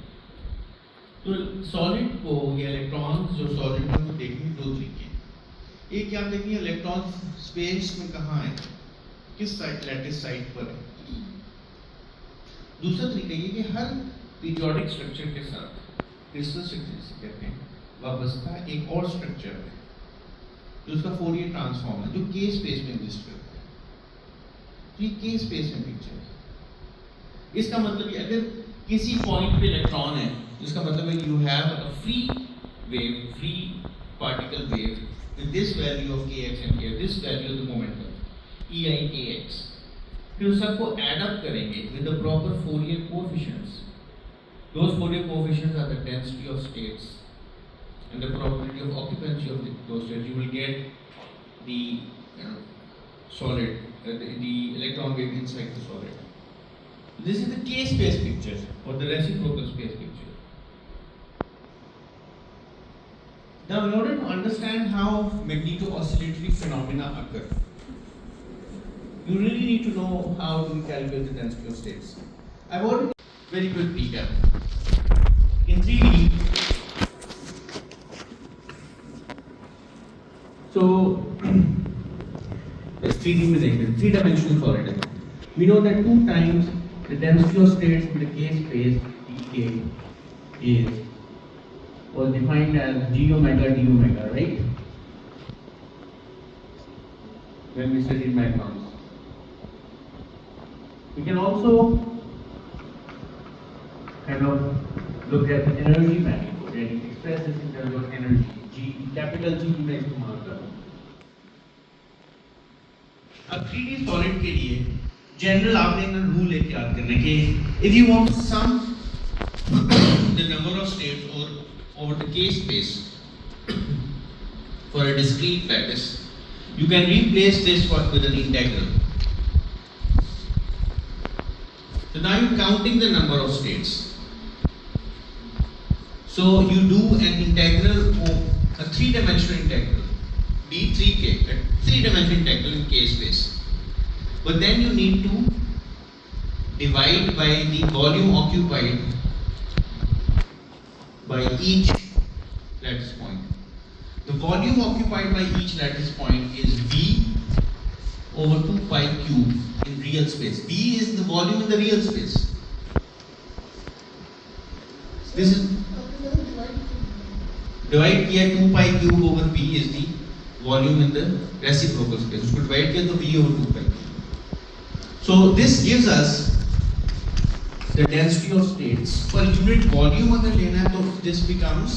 तो सॉलिड को या इलेक्ट्रॉन्स जो सॉलिड में वो देखने दो तरीके हैं. एक क्या देखेंगे इलेक्ट्रॉन स्पेस में कहाँ है, किस साइड लैटिस साइड पर है. दूसरा तरीका ये कि हर पीरियोडिक स्ट्रक्चर के साथ क्रिस्टल स्ट्रक्चर जिसे कहते हैं वाबस्ता एक और स्ट्रक्चर है जो उसका फोरियर ट्रांसफॉर्म है जो के स्पेस में एग्जिस्ट करता है. तो ये के स्पेस में पिक्चर है. इसका मतलब ये अगर किसी पॉइंट पे इलेक्ट्रॉन है इसका मतलब है you have a free wave, free particle wave with this value of kx and here, this value of the momentum ei kx. फिर उस सबको add up करेंगे with the proper Fourier coefficients. Those Fourier coefficients are the density of states and the probability of occupancy of those states. You will get the solid, the electron wave inside the solid. This is the k-space picture or the reciprocal space picture. Now, in order to understand how magneto-oscillatory phenomena occur, you really need to know how to calculate the density of states. I've already very quick recap. In 3D, So let's 3D में देखते हैं, 3-dimensional solid है. We know that 2 times the density of states with the K space dk is was defined as g omega d omega, right? When we studied magnons. We can also kind of look at energy manifold and express this in terms of energy. G, capital G में इस्तेमाल कर. अब 3D solid के लिए general आपने ना rule एक याद करना कि if you want to sum the number of states or over the K space for a discrete lattice, you can replace this with an integral. So now you're counting the number of states. So you do an integral of a 3-dimensional integral, d3k, a 3-dimensional integral in K space. But then you need to divide by the volume occupied by each lattice point. The volume occupied by each lattice point is V over 2 pi cube in real space. V is the volume in the real space. This is divide किया 2 pi cube over P is the volume in the reciprocal space. उसको divide किया तो V over 2 pi. So this gives us the density of states per unit volume. अगर लेना है तो this becomes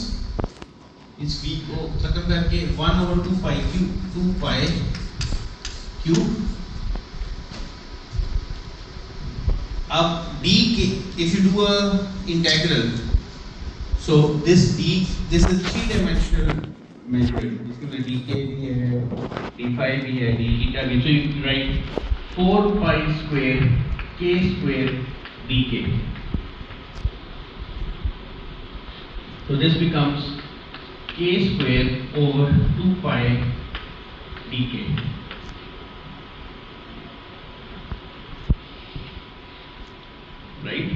इस V को खत्म करके 1 over 2 pi cube. अब d के if you do a integral, so this is 3-dimensional measure. इसमें dk भी है, d phi भी है, d theta भी. So you write 4 pi square k square dk. So this becomes k square over 2 pi dk. Right?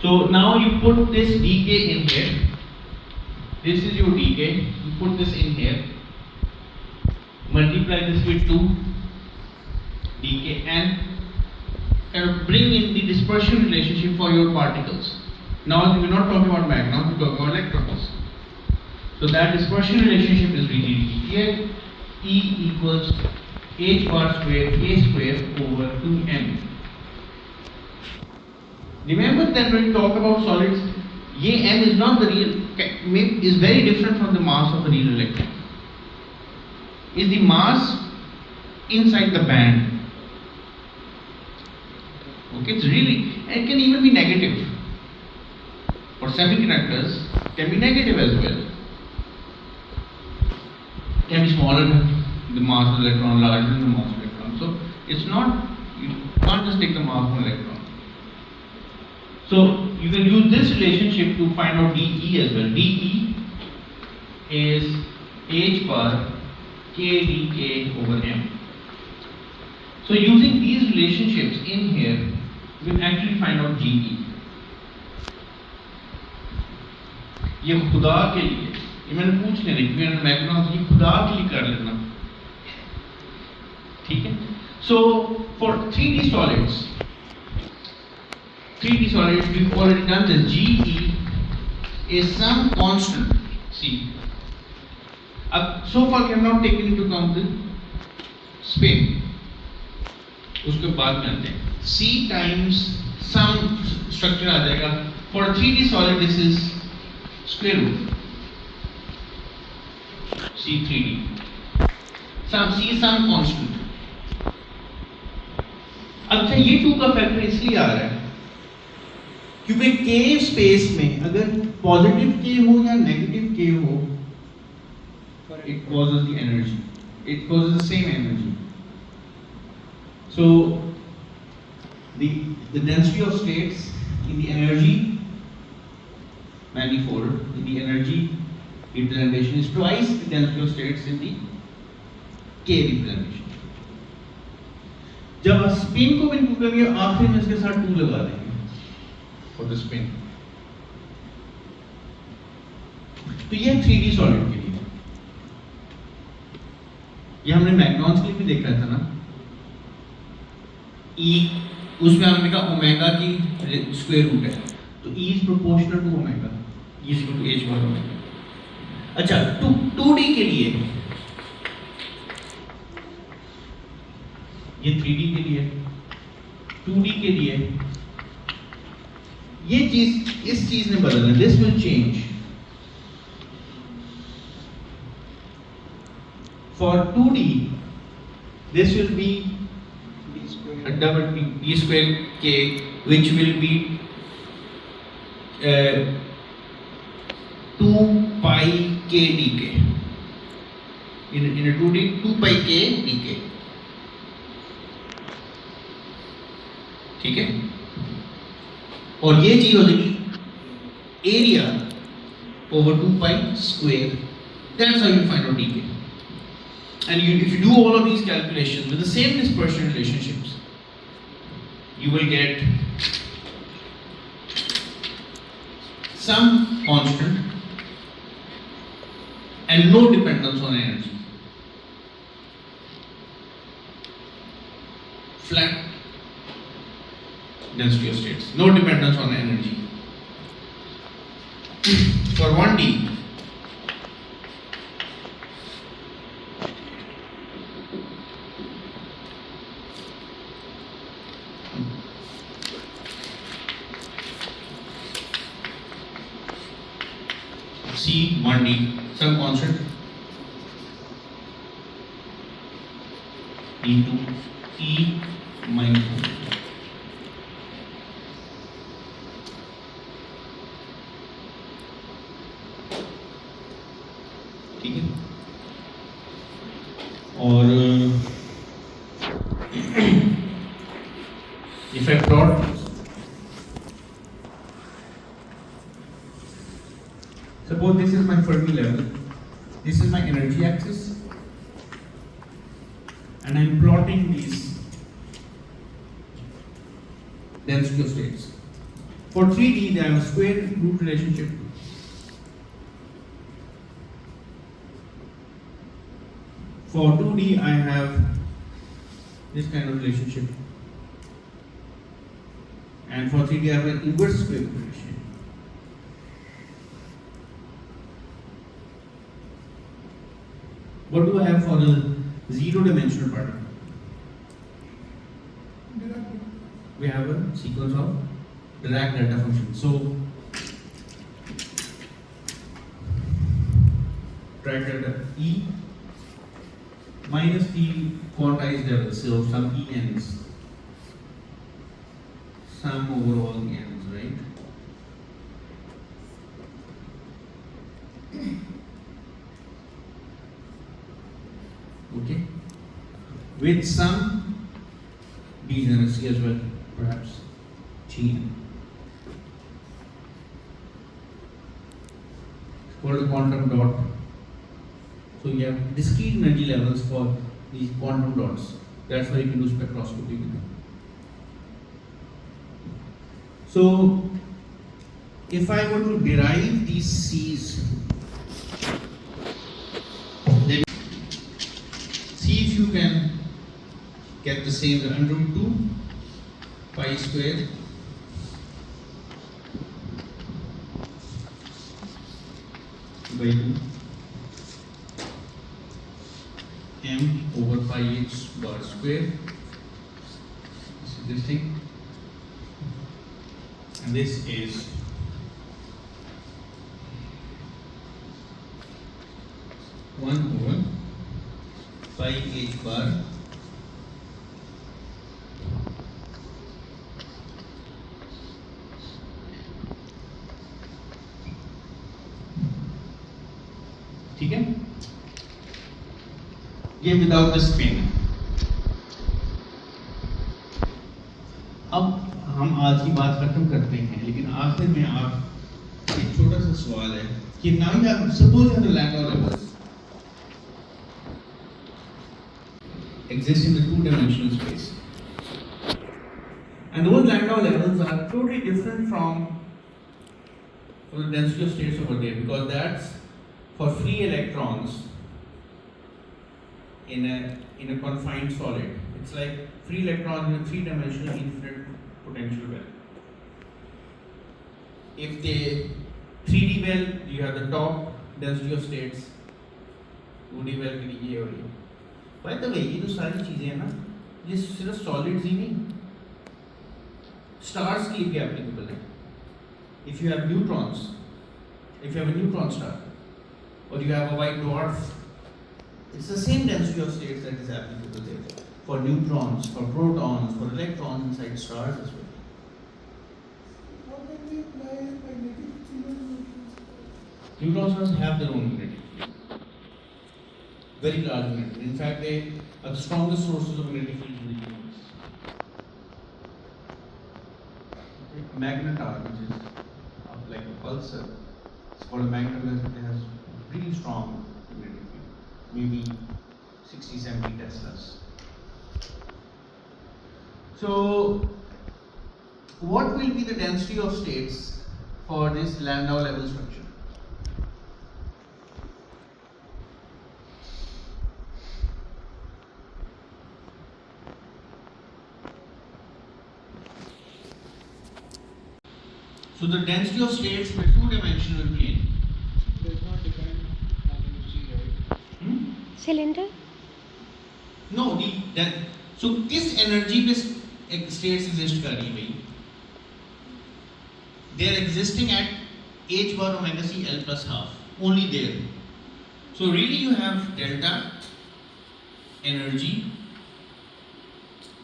So now you put this dk in here. This is your dk. You put this in here. Multiply this with 2 dk and kind of bring in the dispersion relationship for your particles. Now we're not talking about magnons, we're talking about electrons. So that dispersion relationship is really here. E equals h bar square k square over 2m. Remember that when we talk about solids, ये m is not the real, is very different from the mass of a real electron. Is the mass inside the band. Okay, it's really, and it can even be negative. For semiconductors, can be negative as well. Can be smaller than the mass of the electron, larger than the mass of the electron. So it's not, you can't just take the mass of an electron. So you can use this relationship to find out dE as well. dE is h bar k dk over m. So using these relationships in here, we will actually find out GE. ये खुदा के लिए, ये मैंने पूछ लेना कि मैंने मैग्नॉस ये खुदा के लिए कर लेना, ठीक है? So for 3D solids, we've already done this. GE is some constant. See, so far we have not taken into account the spin. उसके बाद में आते हैं. C times some structure आ जाएगा. For a 3D solid, this is square root C3D. C is some constant. अच्छा ये 2 का factor इसलिए आ रहा है क्योंकि K स्पेस में अगर पॉजिटिव K हो या नेगेटिव K हो, it causes the energy. It causes the same energy. So the density of states in the energy manifold, in the energy representation, is twice the density of states in the K representation. जब spin को input करेंगे आखिर में इसके साथ 2 लगा देंगे for the spin. तो ये 3D सॉलिड के लिए. ये हमने मैग्नॉन्स के लिए भी देखा था ना, E उसमें हमने कहा ओमेगा की स्क्वायर रूट है, तो E is proportional to omega, E is equal to h bar omega. अच्छा 2D के लिए ये 3D के लिए, 2D के लिए ये चीज इस चीज ने बदलना, this will change. For 2D, this will be a double d square k, which will be 2 pi k dk. In a 2D, 2 pi k dk. ठीक है? और ये चीज हो जाएगी area over 2 pi square. That's how you find out dk. And if you do all of these calculations with the same dispersion relationships, you will get some constant and no dependence on energy. Flat density of states, no dependence on energy. For 1D, C1D, some constant into E minus 1. ठीक है? और if I plot suppose this is my Fermi level, this is my energy axis, and I'm plotting these density of states. For 3D, they have a square root relationship. For 2D, I have this kind of relationship, and for 3D, I have an inverse square root relationship. What do I have for the zero-dimensional particle? We have a sequence of Dirac delta function. So, Dirac delta E minus the quantized level, so some ENs, some overall ENs, right? Okay, with some degeneracy as well, perhaps Gn. It's called a quantum dot. So you have discrete energy levels for these quantum dots. That's why you can do spectroscopy with them. So if I were to derive these C's, then see if you can get the same under root 2 pi squared by 2 m over pi h bar square. This is this thing, and this is one over pi h bar ठीक है, ये without the spin. अब हम आज की बात खत्म करते हैं, लेकिन आखिर में आप एक छोटा सा सवाल है कि now you have suppose you have the Landau levels exist in the two-dimensional space, and those Landau levels are totally different from the density of states over there, because that's for free electrons in a confined solid. It's like free electrons in a three-dimensional infinite potential well. If the 3D well, you have the top density of states, 2D well के लिए ये और ये. By the way, ये तो सारी चीजें हैं ना, ये सिर्फ solids ही नहीं, stars के लिए भी applicable है. If you have neutrons, if you have a neutron star, or you have a white dwarf, it's the same density of states that is applicable there. For neutrons, for protons, for electrons inside stars as well. How can we apply magnetic field? Neutron stars have their own magnetic field. Very large magnetic. In fact, they are the strongest sources of magnetic field in the universe. Magnetar, which is like a pulsar, it's called a magnet because it has really strong magnetic field, maybe 60-70 Teslas. So, what will be the density of states for this Landau level structure? So the density of states in a two-dimensional plane. Does not depend on energy, right? Cylinder? No, so किस energy पे states exist कर रही भाई? They are existing at h bar omega c l plus half, only there. So really you have delta energy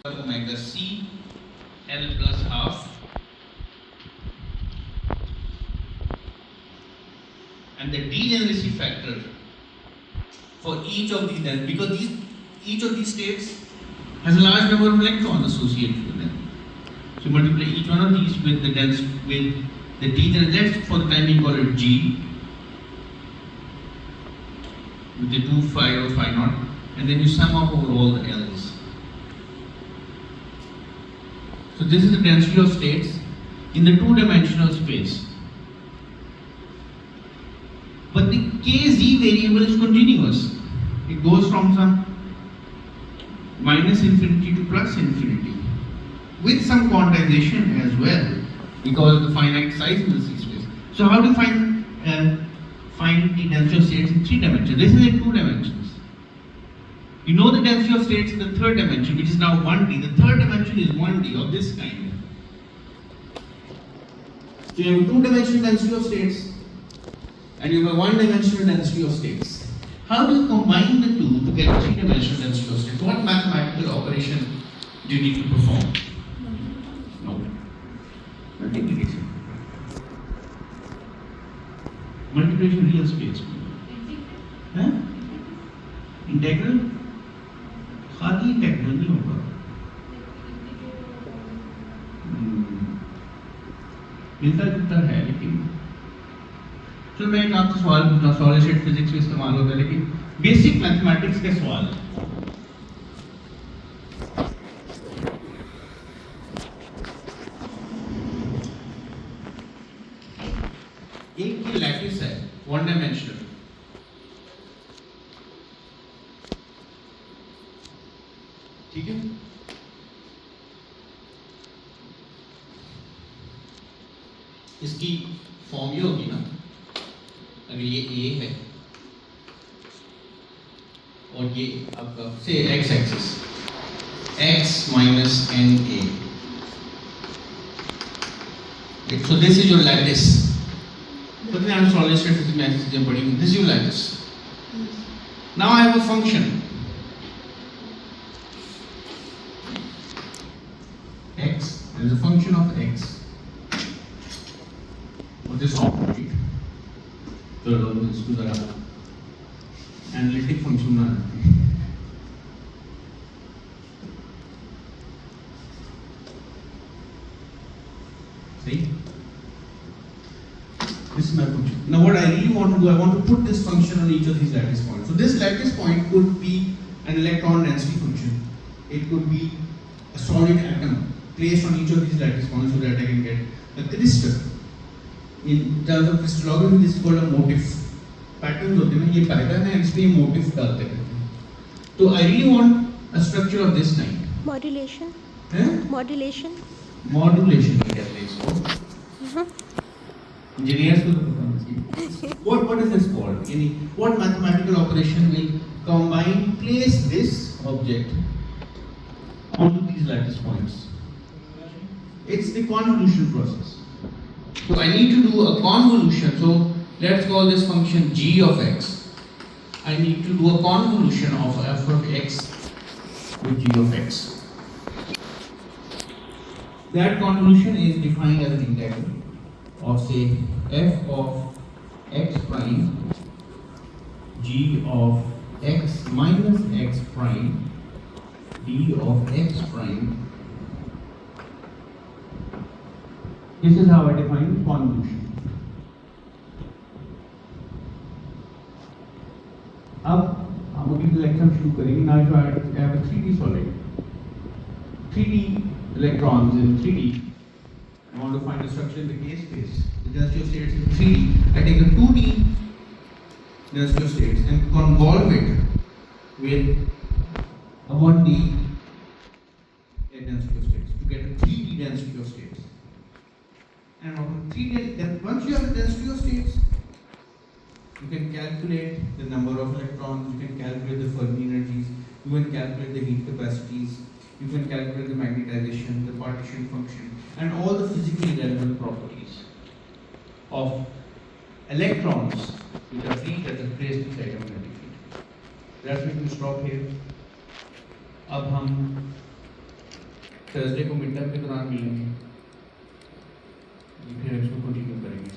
omega c l plus half. And the degeneracy factor for each of these then, because each of these states has a large number of electrons associated with them. So multiply each one of these with the degenerate, let's for the time being call it G, with the 2 phi or phi naught, and then you sum up over all the L's. So this is the density of states in the two-dimensional space. But the kz variable is continuous. It goes from some minus infinity to plus infinity, with some quantization as well, because of the finite size in the C space. So how do you find the density of states in 3 dimensions? This is in 2 dimensions. You know the density of states in the 3rd dimension, which is now 1D. The 3rd dimension is 1D of this kind. So you have 2-dimensional density of states, and you have a 1-dimensional density of states. How do you combine the two to get a 3-dimensional density of states? What mathematical operation do you need to perform? No. Multiplication. Multiplication real space. Huh? Integral? खाली integral नहीं होगा. मिलता जुलता है लेकिन चलो मैं एक आपसे सवाल पूछता हूँ. सॉलिड स्टेट फिजिक्स में इस्तेमाल होता है लेकिन बेसिक मैथमेटिक्स के सवाल है. एक ये लैटिस है 1 डायमेंशनल. ठीक है. इसकी फॉर्म ये होगी ना, अगर ये A है और ये आपका से x axis x minus NA. So this is your lattice. But then I'm solid state physics में ऐसी चीजें पढ़ी. This is your lattice. Now I have a function x. There is a function of x. What is opposite? तो इसको जरा analytic function बना लेते हैं. सही. This is my function. Now what I really want to do, I want to put this function on each of these lattice points. So this lattice point could be an electron density function. It could be a solid atom placed on each of these lattice points so that I can get a crystal. In terms of crystallography, this is called a motif. Patterns होते हैं, ये pattern है, इसमें motif डालते रहते हैं. So I really want a structure of this kind. Modulation. Eh? Modulation. Modulation we कहते हैं इसको. Engineers को तो पता नहीं. What is this called? What mathematical operation will combine, place this object onto these lattice points? It's the convolution process. So I need to do a convolution. So let's call this function g of x. I need to do a convolution of f of x with g of x. That convolution is defined as an integral of say f of x prime g of x minus x prime d of x prime. This is how I define convolution. अब हम अभी lecture शुरू करेंगे. Now you have a 3D solid, 3D electrons in 3D. I want to find the structure in the K space. The density of states in 3D. I take a 2D density of states and convolve it with a 1D density of states to get a 3D density of states. And once you have the density of states, you can calculate the number of electrons, you can calculate the Fermi energies, you can calculate the heat capacities, you can calculate the magnetization, the partition function, and all the physically relevant properties of electrons which are free that are placed inside a magnetic field. That's why we stop here. अब हम Thursday को mid term के दौरान मिलेंगे, फिर इसको continue करेंगे.